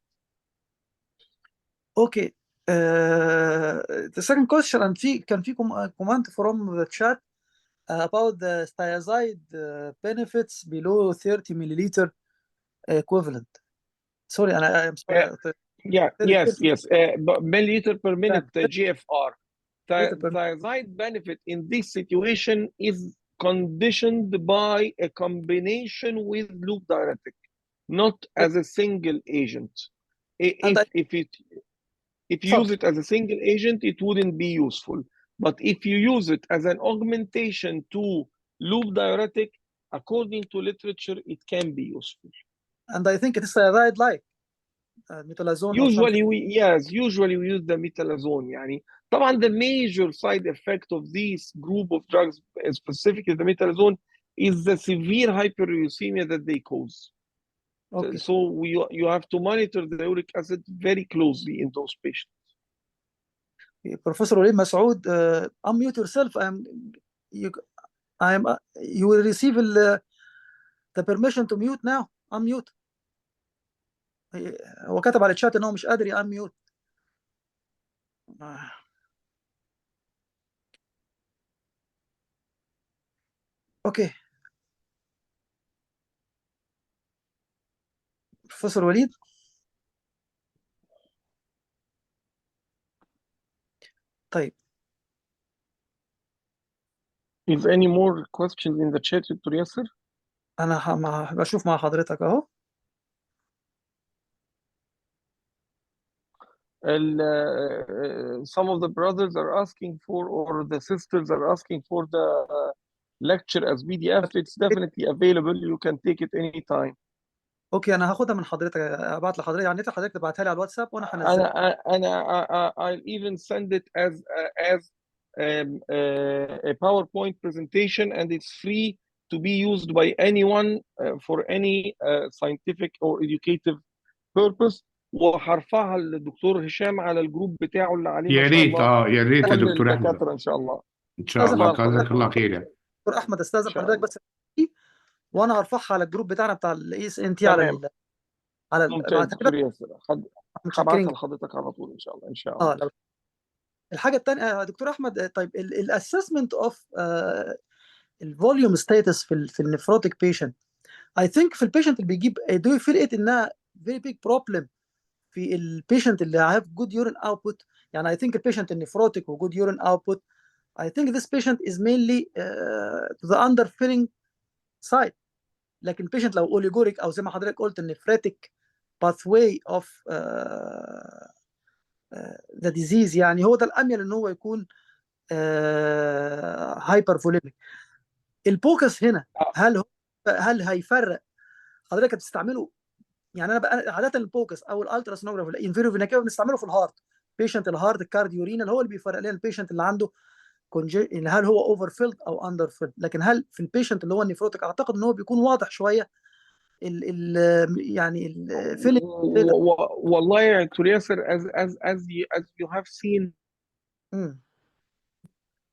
A: Okay. The second question, and كان في comment from the chat about the thiazide benefits below 30 milliliter equivalent. Sorry, I'm
C: Yeah, yes. Milliliter per minute, GFR.
A: Milliliter
C: Thiazide benefit in this situation is conditioned by a combination with loop diuretic, not as a single agent. If you use it as a single agent, it wouldn't be useful. But if you use it as an augmentation to loop diuretic, according to literature, it can be useful.
A: And I think it is thiazide-like. Metolazone.
C: Usually we use the metolazone. يعني طبعا the major side effect of this group of drugs, specifically the metolazone, is the severe hyperuricemia that they cause.
A: Okay.
C: So you have to monitor the uric acid very closely in those patients.
A: Professor Walid Masoud, unmute yourself. You will receive the permission to mute now. Unmute. هو كتب على الشات انه مش قادر unmute. اوكي. بروفيسور وليد. طيب.
C: Is any more questions in the chat, Dr. Yasser?
A: أنا بشوف مع حضرتك أهو.
C: Some of the brothers are asking for, or the sisters are asking for the lecture as PDF. It's definitely available. You can take it anytime.
A: اوكي انا هاخدها من حضرتك، ابعت لحضرتك يعني حضرتك تبعتها لي على الواتساب وانا هنزلها.
C: I'll even send it as a PowerPoint presentation, and it's free to be used by anyone for any scientific or educative purpose. وهرفعها للدكتور هشام على الجروب بتاعه اللي عليه
D: يا ريت يا ريت يا دكتور احمد.
C: الدكاتره ان شاء الله.
D: ان شاء الله جزاك الله خير يا
A: دكتور احمد. استاذن حضرتك بس وانا هرفعها على الجروب بتاعنا بتاع الASNT على
C: دكتور ياسر هبعتها لحضرتك على طول ان شاء الله. ان شاء الله.
A: الحاجه الثانيه دكتور احمد، طيب الاسسمنت اوف الفوليوم ستاتس في النفروتيك بيشنت، اي ثينك في البيشنت اللي بيجيب دو يو فيل ات انها فيري بيج بروبلم في البيشنت اللي هاف جود يورين اوتبوت. يعني اي ثينك البيشنت النفروتيك وجود يورين اوتبوت، I think this patient is mainly to the underfilling side. لكن patient لو اوليجوريك او زي ما حضرتك قلت النفريتك pathway of the disease، يعني هو ده الاميل ان هو يكون هايبرفوليميك. البوكس هنا هل هيفرق؟ حضرتك بتستعمله يعني انا عاده البوكس او الالتراسونوجرافي الانفيرو فيناكيف بنستعمله في الهارت بيشنت، الهارت كارديورينال هو اللي بيفرق لنا البيشنت اللي عنده هل هو اوفر فيلد او اندر فيلد. لكن هل في البيشنت اللي هو النيفروتيك اعتقد ان هو بيكون واضح شويه يعني الفيلم.
C: والله يا دكتور ياسر as you have seen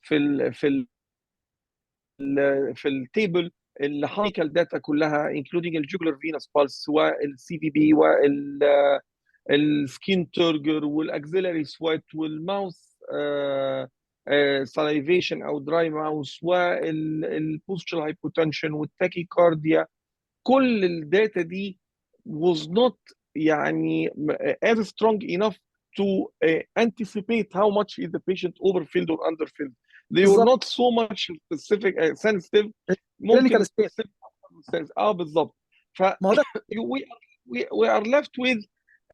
C: في التيبل الهايكال داتا كلها including الجوجلر فينس بالس والسي في بي والسكين تورجر والاكسيلاري سويت والماوث salivation او دراي ماوث والبوستشال هايبوتنشن والتاكيكارديا، كل الداتا دي was not يعني as strong enough to anticipate how much is the patient overfilled or underfilled. They were not so much specific sensitive. ممكن بالظبط. ف
A: ما هو ده
C: we are left with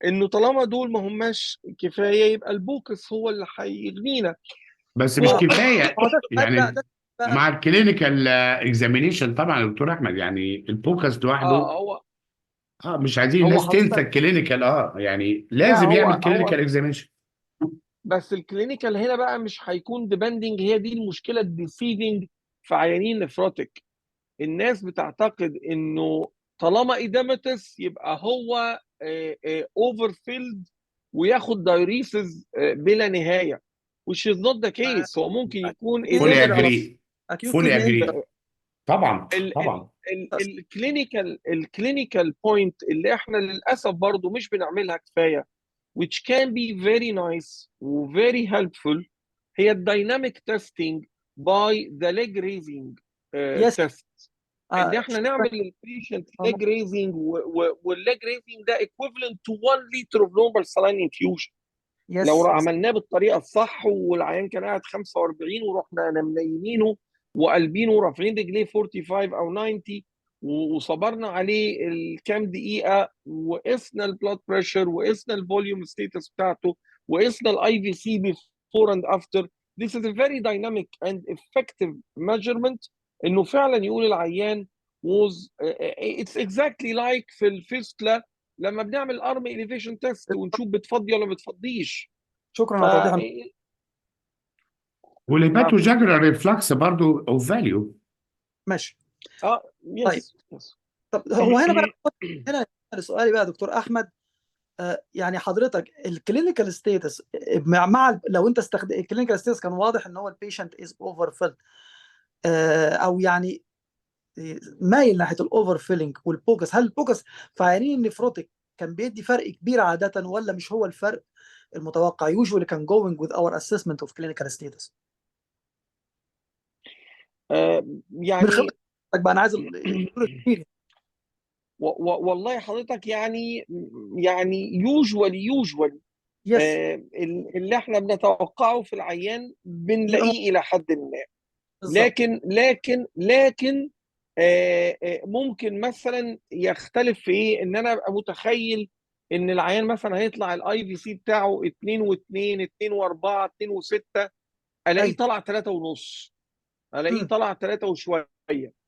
C: انه طالما دول ما هماش كفايه يبقى البوكس هو اللي هيغنينا.
D: بس مش كفايه
A: ما هو ده لا
D: يعني
A: ده بقى
D: مع الكلينيكال اكزامينيشن طبعا يا دكتور احمد، يعني الفوكس لوحده
C: هو
D: مش عايزين
C: هو
D: الناس تنسى
C: حضرتك
D: الكلينيكال، يعني
C: لا
D: لازم يعمل
C: هو
D: كلينيكال اكزامينيشن.
C: بس الكلينيكال هنا بقى مش هيكون ديبندنج، هي دي المشكله الديسيفنج في عيانين نفروتك. الناس بتعتقد انه طالما ايديماتس يبقى هو اوفر فيلد وياخد دايريسز بلا نهايه، which is not the case. هو ممكن يكون
D: فولي
C: ايديماتس.
D: اجري طبعا طبعا.
C: الكلينيكال بوينت اللي احنا للاسف برضو مش بنعملها كفايه which can be very nice و very helpful هي الدايناميك تيستينج باي ذا ليج ريزنج
A: يس
C: تيست. ان احنا نعمل للبيشنت ليج ريزنج، والليج ريزنج ده equivalent to 1 liter of normal saline infusion. لو
A: يس
C: عملناه بالطريقه الصح والعيان كان قاعد 45 ورحنا منيمينه وقلبينه ورافعين رجليه 45 او 90 وصبرنا عليه الكام دقيقه وقسنا البلاد بريشر وقسنا الفوليوم ستيتس بتاعته وقسنا الاي في سي بيفور اند افتر. This is a very dynamic and effective measurement انه فعلا يقول العيان was it's exactly like في الفيستلا لما بنعمل ارم اليفيشن تيست ونشوف بتفضي ولا ما بتفضيش.
A: شكرا
C: ف
A: على توضيح
D: والهيباتو جاجرال ريفلكس برضه اوف فاليو.
A: ماشي. طيب
C: يس
A: طب هو هنا بقى سؤالي بقى يا دكتور احمد، يعني حضرتك الكلينيكال ستيتس مع لو انت الكلينيكال ستيتس كان واضح ان هو البيشنت از اوفر فيل، او يعني مايل ناحيه الاوفر فيلينج والبوكس، هل البوكس في عيانين النفروتيك كان بيدي فرق كبير عاده ولا مش هو الفرق المتوقع usually can going with our assessment of clinical status؟
C: يعني
A: من خبرتك بقى انا عايز
C: والله حضرتك يعني يوجوالي
A: يس
C: اللي احنا بنتوقعه في العيان بنلاقيه الى حد ما.
A: بالظبط.
C: لكن ممكن مثلا يختلف في ايه، ان انا ابقى متخيل ان العيان مثلا هيطلع الاي في سي بتاعه 2 و2 2 و4 2 و6 الاقيه طلع 3 ونص، الاقيه طلع 3 وشويه.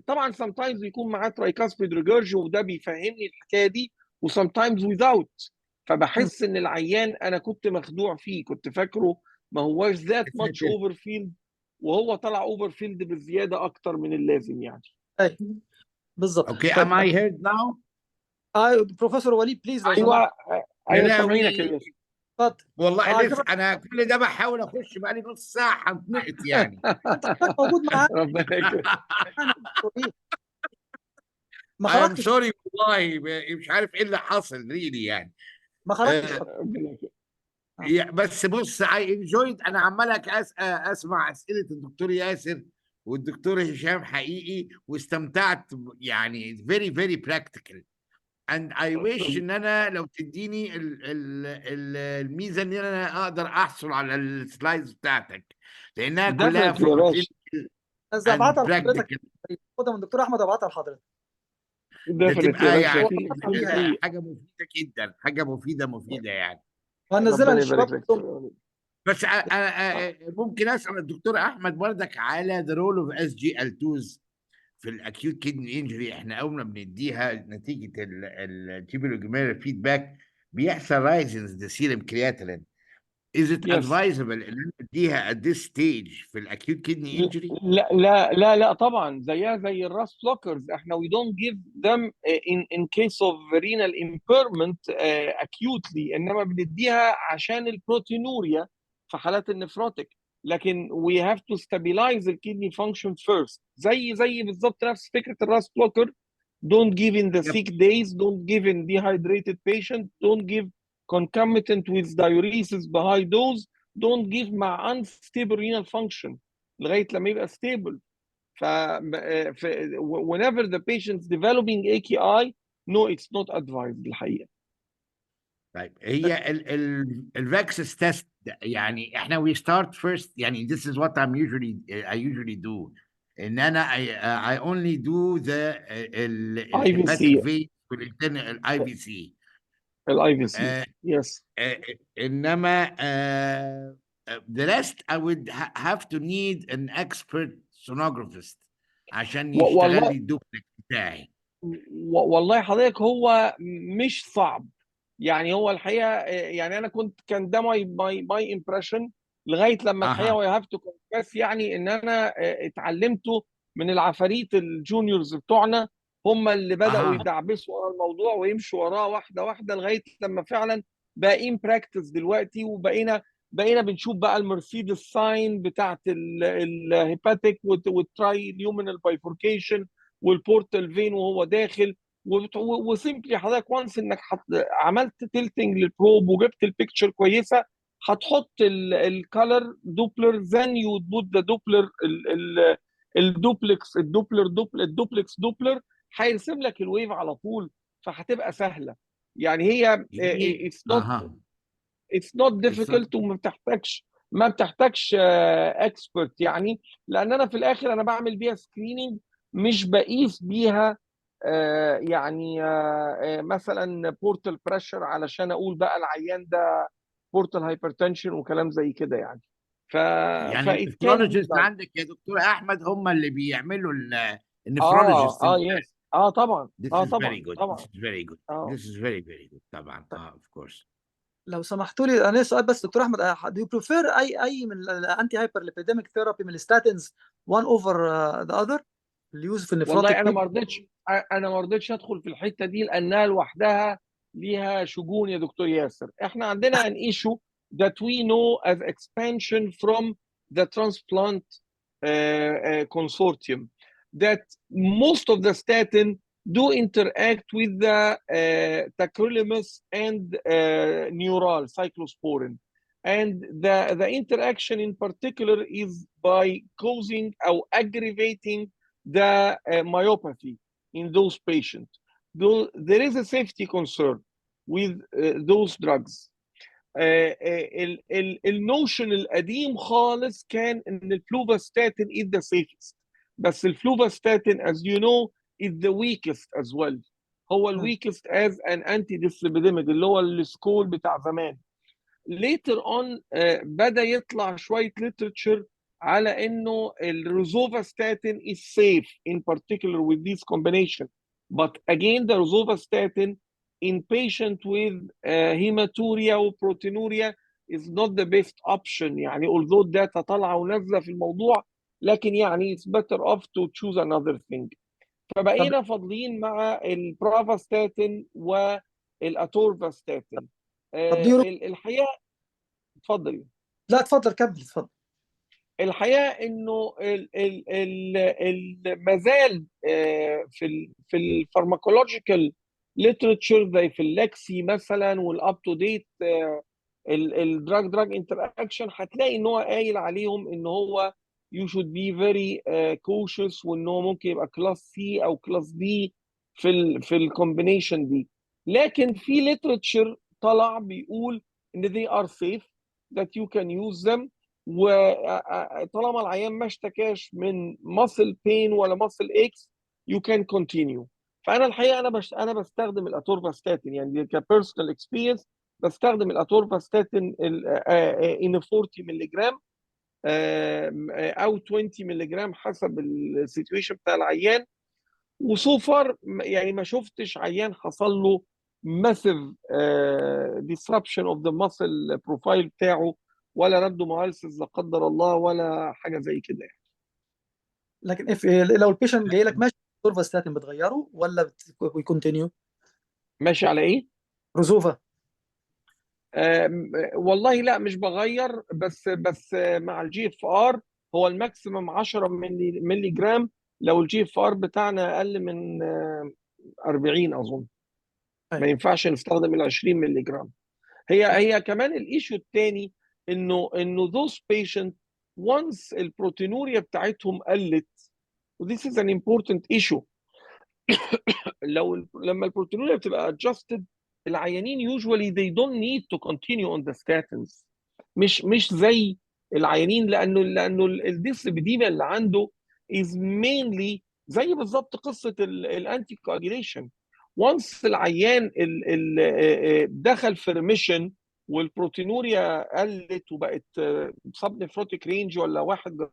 C: طبعا sometimes بيكون معاه ترايكاسبيد ريجرج وده بيفهمني الحكايه دي، وسمتايمز without. فبحس ان العيان انا كنت مخدوع فيه، كنت فاكره ما هواش ذات ماتش اوفر فيلد وهو طلع اوفر فيلد بزياده اكتر من اللازم يعني.
A: بالظبط.
B: اوكي am I heard now؟
A: بروفيسور وليد بليز لو
C: ايوه سامعينك يا
B: لاوي
C: باشا.
A: اتفضل.
B: والله لسه انا كل ده بحاول اخش بقالي نص ساعه هتنقط يعني.
A: انت موجود معانا
C: ربنا يكرمك.
A: ما
B: I am
A: خرجتش
B: sorry والله مش عارف ايه اللي حصل ريلي يعني.
A: ما خرجتش
B: بس بص I enjoyed، انا عمالك اسمع اسئله الدكتور ياسر والدكتور هشام حقيقي واستمتعت يعني very very practical and I wish ان انا لو تديني الميزه ان انا اقدر احصل على السلايدز بتاعتك لانها كلها
C: Definitely يا باشا.
A: بس ابعتها لحضرتك، خدها من الدكتور احمد ابعتها لحضرتك.
C: Definitely يا
B: بتبقى
C: باشا.
B: يعني
C: في
B: حاجه مفيده جدا، حاجه مفيده يعني.
A: وهنزلها
C: ربنا
A: للشباب
C: يبارك لك.
A: كلهم.
B: بس ممكن اسال الدكتور احمد بردك على the role of SGL2s في الاكيوت كيدني انجري. احنا اول ما بنديها نتيجه التيبولوجيميرال فيدباك بيحصل رايزنز ذا سيرم كرياتين. Is it advisable ان نديها at this stage في الاكيوت كيدني انجري؟
C: لا طبعا زيها زي الراس بلوكرز. احنا we don't give them in case of renal impairment acutely، انما بنديها عشان البروتينوريا في حالات النفروتيك. لكن we have to stabilize the kidney function first. زي بالظبط نفس فكره الراس بلوكر. Don't give in the sick days, don't give in dehydrated patient, don't give concomitant with diuresis بهاي dose, don't give مع unstable renal function لغايه لما يبقى stable. whenever the patient is developing AKI, no, it's not advised الحقيقه.
B: طيب هي الفاكسس تيست يعني احنا we start first يعني this is what I usually do ان انا I only do the
C: IVC
B: الhepatic vein والinternal IVC.
C: الIVC
B: آه،
C: yes.
B: انما the rest I would have to need an expert sonographer عشان يشتغل
C: والله
B: لي الدوبلكس بتاعي.
C: والله حضرتك هو مش صعب، يعني هو الحقيقه يعني انا كان ده ماي امبريشن لغايه لما الحقيقه
B: اها
C: وي هاف تو كونفيس يعني ان انا اتعلمته من العفاريت الجونيورز بتوعنا، هم اللي بداوا
B: اها
C: يدعبسوا ورا الموضوع ويمشوا وراه واحده واحده لغايه لما فعلا بقى ان براكتس دلوقتي، بقينا بنشوف بقى المرسيدس ساين بتاعت الهيباتيك والتراي نيومينال بايفوركيشن والبورتال فين وهو داخل، وسيمبلي حضرتك وانس انك عملت تلتنج للبروب وجبت البيكتشر كويسه، هتحط الكالر دوبلر ذن يو بوت ذا دوبلر الدوبلكس دوبلر هيرسم لك الويف على طول، فهتبقى سهله. يعني هي
B: جميل. اها
C: اتس نوت ديفيكولت ما بتحتاجش اكسبرت يعني، لان انا في الاخر انا بعمل بيها سكريننج، مش بقيس بيها يعني مثلا بورتال بريشر علشان اقول بقى العيان ده بورتال هايبرتنشن وكلام زي كده يعني. ف
B: يعني
C: فايت كان بي
B: النفرولوجيست
C: دان.
B: عندك يا دكتور احمد هم اللي بيعملوا النفرولوجيست.
C: يس طبعا
B: This is very
C: طبعا
B: good. This
C: طبعا
B: is very good. This is very very good طبعا. of course.
A: لو سمحتوا لي انا سؤال بس دكتور احمد، do you prefer اي من الانتي هايبرليبيديميك ثيرابي من الستاتينز one over the other اللي يوز في النفروتيك؟
C: والله انا ما رضيتش ادخل في الحته دي لانها لوحدها ليها شجون يا دكتور ياسر. احنا عندنا an issue that we know as expansion from the transplant consortium, that most of the statin do interact with the tacrolimus and neural cyclosporin, and the interaction in particular is by causing or aggravating the myopathy in those patients. Though there is a safety concern with those drugs. النوشن القديم خالص كان ان الفلوفاستاتين is the safest، بس الفلوفاستاتين as you know is the weakest as well. هو الويكست as an anti-dyslipidemic اللي هو السكول بتاع زمان. later on بدا يطلع شويه literature على انه الروزوفاستاتين is safe in particular with this combination, but again the rosuvastatin in patient with hematuria or proteinuria is not the best option. يعني although الداتا طالعه ونازله في الموضوع، لكن يعني it's better off to choose another thing. فبقينا فاضلين مع البرافاستاتين والاتورفاستاتين. الحقيقه اتفضل.
A: لا اتفضل كمل اتفضل.
C: الحقيقه انه ما زال في الفارماكولوجيكال ليترشر زي في اللكسي مثلا والاب تو ديت الدراج انتر اكشن، هتلاقي ان هو قايل عليهم ان هو you should be very cautious، وان هو ممكن يبقى كلاس سي او كلاس دي في الكومبينيشن دي. لكن في ليترشر طلع بيقول ان they are safe that you can use them، وطالما العيان ما اشتكاش من muscle pain ولا muscle aches you can continue. فانا الحقيقه انا بستخدم الاتورفاستاتين يعني كبيرسونال اكسبيرينس، بستخدم الاتورفاستاتين ان 40 مللي جرام او 20 مللي جرام حسب السيتويشن بتاع العيان. وسو فار يعني ما شفتش عيان حصل له ماسيف disruption of the muscle بروفايل بتاعه، ولا رابدومايلسيس لا قدر الله ولا حاجه زي كده يعني.
A: لكن لو البيشنت جاي لك ماشي روزوفاستاتين بتغيره ولا بيكونتينيو؟
C: ماشي على ايه؟
A: روزوفا.
C: والله لا مش بغير، بس مع الجي اف ار هو الماكسيمم 10 مللي جرام، لو الجي اف ار بتاعنا اقل من 40 اظن ما ينفعش نستخدم ال 20 مللي جرام. هي كمان الايشو الثاني انه those patient once البروتينوريا بتاعتهم قلت، وذيس از ان important issue. لما البروتينوريا بتبقى adjusted العيانين usually they don't need to continue on the statins، مش زي العيانين لانه الديسليبيديميا اللي عنده is mainly زي بالظبط قصه الانتي كواجيليشن. وانس العيان دخل في ريميشن والبروتينوريا قلت وبقت سب نفروتيك رينج ولا 1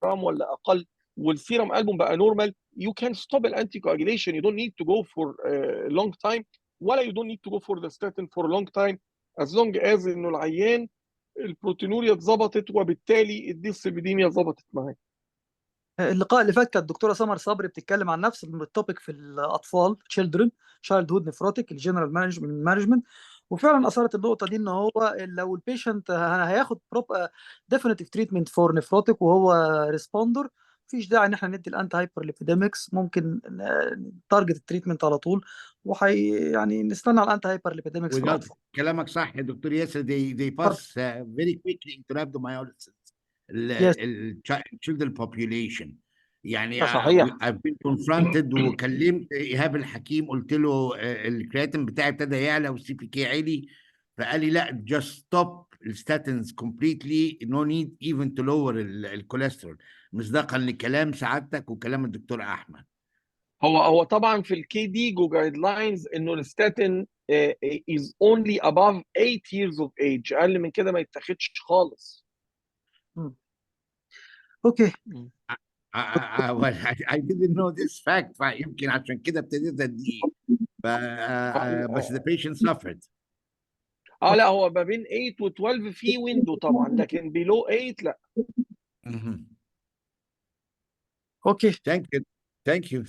C: جرام ولا اقل والسيرم البوم بقى نورمال, you can stop الانتي coagulation. You don't need to go for a long time ولا you don't need to go for the statin for a long time as long as انه العيان البروتينوريا اتظبطت وبالتالي الديسليبيديميا اتظبطت معاه.
A: اللقاء اللي فات كانت الدكتوره سمر صبري بتتكلم عن نفس التوبيك في الاطفال تشايلد هود نفروتيك الجنرال مانجمنت, وفعلا اثارت النقطه دي ان هو لو البيشنت هياخد ديفينيتيف تريتمنت فور نفروتيك وهو ريسبوندر, مفيش داعي ان احنا ندي الانتي هايبر ليبيديمكس, ممكن تارجت التريتمنت على طول يعني نستنى على الانتي هايبر ليبيديمكس في الاطفال.
B: كلامك صح يا دكتور ياسر. they pass very quickly into rhabdomyolysis children population. يعني
C: صحيح.
B: I've been confronted وكلمت إيهاب الحكيم قلت له الكرياتين بتاعي ابتدى يعلى والسي بي كي عالي, فقال لي لا just stop الستاتنز completely, no need even to lower الكوليسترول, مصداقا لكلام سعادتك وكلام الدكتور احمد.
C: هو طبعا في الكي دي جو جايد لاينز انه الستاتين is only above 8 years of age, اقل من كده ما يتاخدش خالص.
A: اوكي.
B: well, I didn't know this fact, فيمكن عشان كده ابتديت اديه بس the patient suffered.
C: لا هو ما بين 8 و 12 في ويندو طبعا, لكن below 8 لا.
A: اوكي.
B: Thank you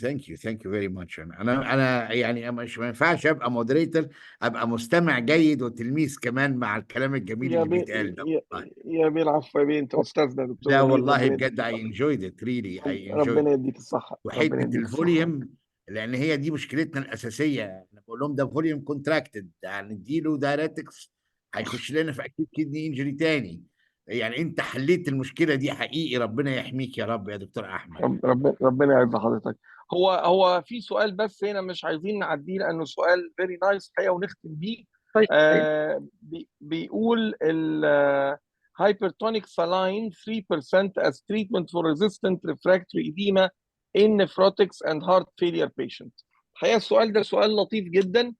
B: very much. انا يعني ما ينفعش ابقى مودريتور, ابقى مستمع جيد وتلميذ كمان مع الكلام الجميل اللي بيتقال ده.
C: يا بيه العفو يا بيه, انت استاذنا دكتور.
B: لا والله بجد I enjoyed it really, I enjoyed
C: ربنا يديك الصحه.
B: وحته الفوليوم, لان هي دي مشكلتنا الاساسيه. انا بقول لهم ده فوليوم كونتراكتد, يعني اديله دايريتكس هيخش لنا في اكيد كدني انجري تاني. يعني انت حليت المشكله دي حقيقي, ربنا يحميك يا رب يا دكتور احمد.
C: ربنا يعز حضرتك. هو في سؤال بس هنا مش عايزين نعديه لانه سؤال فيري نايس حقيقه ونختم بيه. بيقول hypertonic saline 3% as treatment for resistant refractory edema in nephrotics and heart failure patients. الحقيقه السؤال ده سؤال لطيف جدا.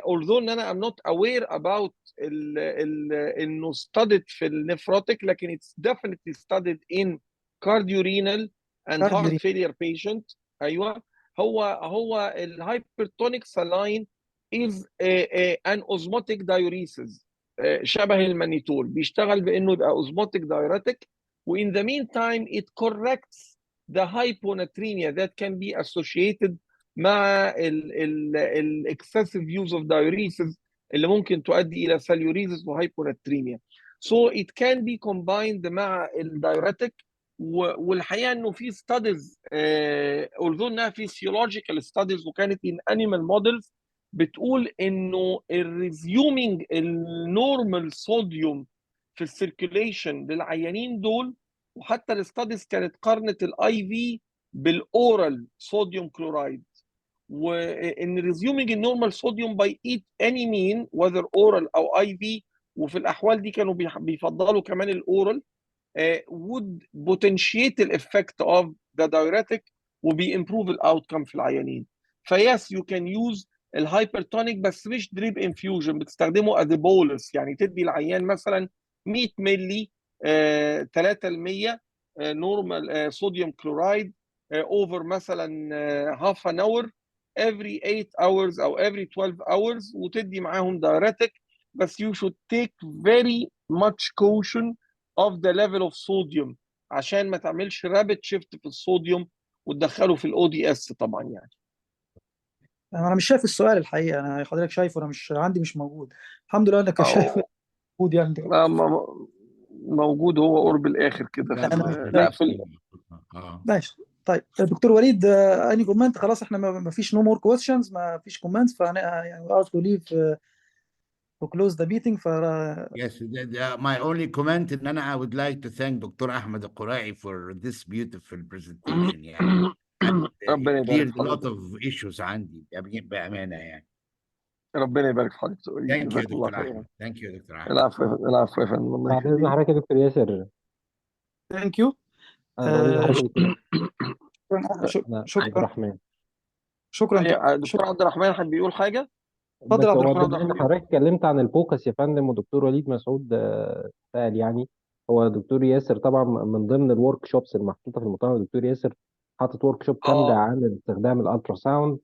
C: although ان انا I'm not aware about انه studied في النفروتيك, لكن it's definitely studied in cardiorenal and heart failure patient. ايوه, هو الهايبرتونيك saline is an osmotic diuresis, شبه المانيتول, بيشتغل بانه يبقى osmotic diuretic, وin the meantime it corrects the hyponatremia that can be associated مع ال excessive use of diuresis اللي ممكن تؤدي الى salluresis وhyponatremia. So it can be combined مع الدايوريتك. والحقيقه انه في ستاديز although انها physiological studies وكانت in animal models بتقول انه الريزيومينج النورمال صوديوم في السيركيوليشن للعيانين دول, وحتى الستاديز كانت قارنت الاي في بالاورال صوديوم كلورايد, وان ريزيومينج النورمال صوديوم باي ايت اني مين whether اورال او اي في, وفي الاحوال دي كانوا بيفضلوا كمان الاورال, would potentiate the effect of the diuretic وبيimprove الاوتكم في العيانين. فيس you can use الهايبرتونيك بس مش دريب انفيوجن, بتستخدمه as a bolus, يعني تدي العيان مثلا 100 مللي 3% نورمال صوديوم كلورايد over مثلا half an hour every 8 hours او every 12 hours, وتدي معاهم diuretic, بس you should take very much caution of the level of sodium عشان ما تعملش رابid shift في الصوديوم وتدخله في الاو دي اس طبعا. يعني
A: انا مش شايف السؤال الحقيقه, انا حضرتك شايفه, انا مش عندي, مش موجود. الحمد لله انك شايف موجود يعني.
C: موجود, هو قرب الاخر كده. لا في
A: ماشي. طيب دكتور وليد, اني كومنت؟ خلاص احنا ما فيش نو مور كويستشنز, ما فيش كومنتس, فانا يعني we have to leave to close the meeting.
B: Yes, my only comment ان انا I would like to thank دكتور احمد القراعي for this beautiful presentation. يعني
C: ربنا يبارك
B: cleared a lot of issues عندي بامانه يعني.
C: ربنا يبارك في حضرتك.
B: Thank you دكتور احمد. Thank you دكتور احمد.
C: العفو يا فندم.
E: بعد اذن حضرتك يا دكتور ياسر.
A: Thank you. آه،
E: شكرا
A: شكرا
E: عبد
A: شكرا
E: الرحمن.
A: شكرا
C: دكتور عبد الرحمن حد بيقول حاجه؟
A: اتفضل يا
E: بس
A: عبد
E: هو
A: الرحمن.
E: بما ان حضرتك اتكلمت عن الفوكس يا فندم، ودكتور وليد مسعود سأل يعني، هو دكتور ياسر طبعا من ضمن الورك شوبس المحطوطه في المؤتمر، دكتور ياسر حاطط ورك شوب كامله عن استخدام الالترا ساوند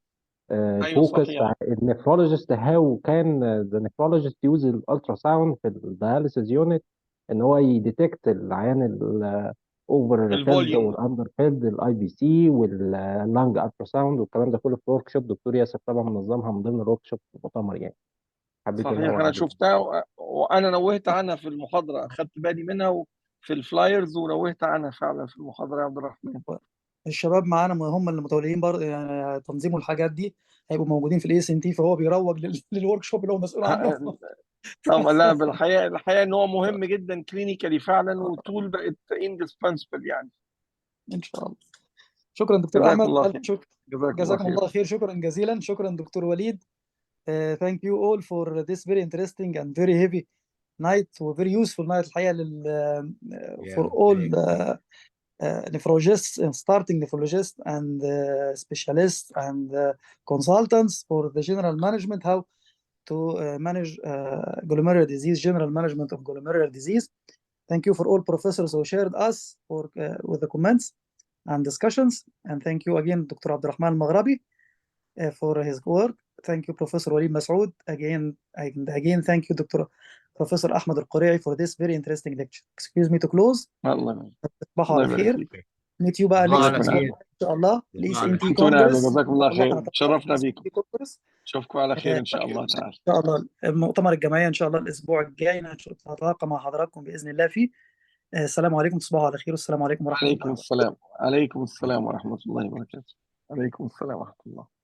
C: ايوه
E: الفوكس.
C: صحيح.
E: النفرولوجيست هاو كان ذا نفرولوجيست يوز الالترا ساوند في الدياليسيس يونت ان هو يديتكت العيان الاوفر فيلد
C: الفوليوم.
E: والاندر فيلد، الاي بي سي واللانج الترا ساوند والكلام ده كله في الورك شوب. دكتور ياسر طبعا منظمها من ضمن الورك شوب في المؤتمر يعني. حبيت ان
C: صحيح
E: هو
C: انا شفتها وانا نوهت عنها في المحاضره، اخدت بالي منها في الفلايرز ونوهت عنها فعلا في المحاضره يا عبد الرحمن.
A: الشباب معانا هم اللي متوليين برضه يعني تنظيم الحاجات دي، هيبقوا موجودين في الاي اس ان تي، فهو بيروج للورك شوب اللي هو مسؤول عنه.
C: طبعا لا الحقيقه ان هو مهم جدا كلينيكالي فعلا، وتول بقت indispensable يعني.
A: ان شاء الله. شكرا دكتور
C: جزاكم
A: احمد،
C: الله
A: الف
C: خير.
A: شكر. جزاكم الله خير، شكرا جزيلا. شكرا دكتور وليد. Thank you all for this very interesting and very heavy night و very useful night الحقيقة for all nephrologists, starting nephrologists and specialists and consultants for the general management, how to manage glomerular disease, general management of glomerular disease. Thank you for all professors who shared us with the comments and discussions. And thank you again, Dr. Abdurrahman Maghrabi, for his work. Thank you, Professor Walid Masoud. Again, thank you, Professor Ahmed Elkeraie, for this very interesting lecture. Excuse me to close.
C: الله
A: تصبحوا على خير. meet you بقى next
B: على
A: أسبوع
B: خير.
A: إن شاء الله. Please
B: على
A: NT
B: خير.
C: انتوا
A: Congress.
C: جزاكم الله خير، شرفنا
A: NT
C: بيكم.
A: Congress.
C: اشوفكم على خير ان شاء الله تعالى.
A: إن شاء الله المؤتمر الجمعية إن شاء الله الأسبوع الجاي نتلاقى مع حضراتكم بإذن الله فيه. السلام عليكم، تصبحوا على خير، والسلام عليكم ورحمة الله.
C: عليكم السلام. عليكم السلام ورحمه الله وبركاته. عليكم السلام ورحمه الله.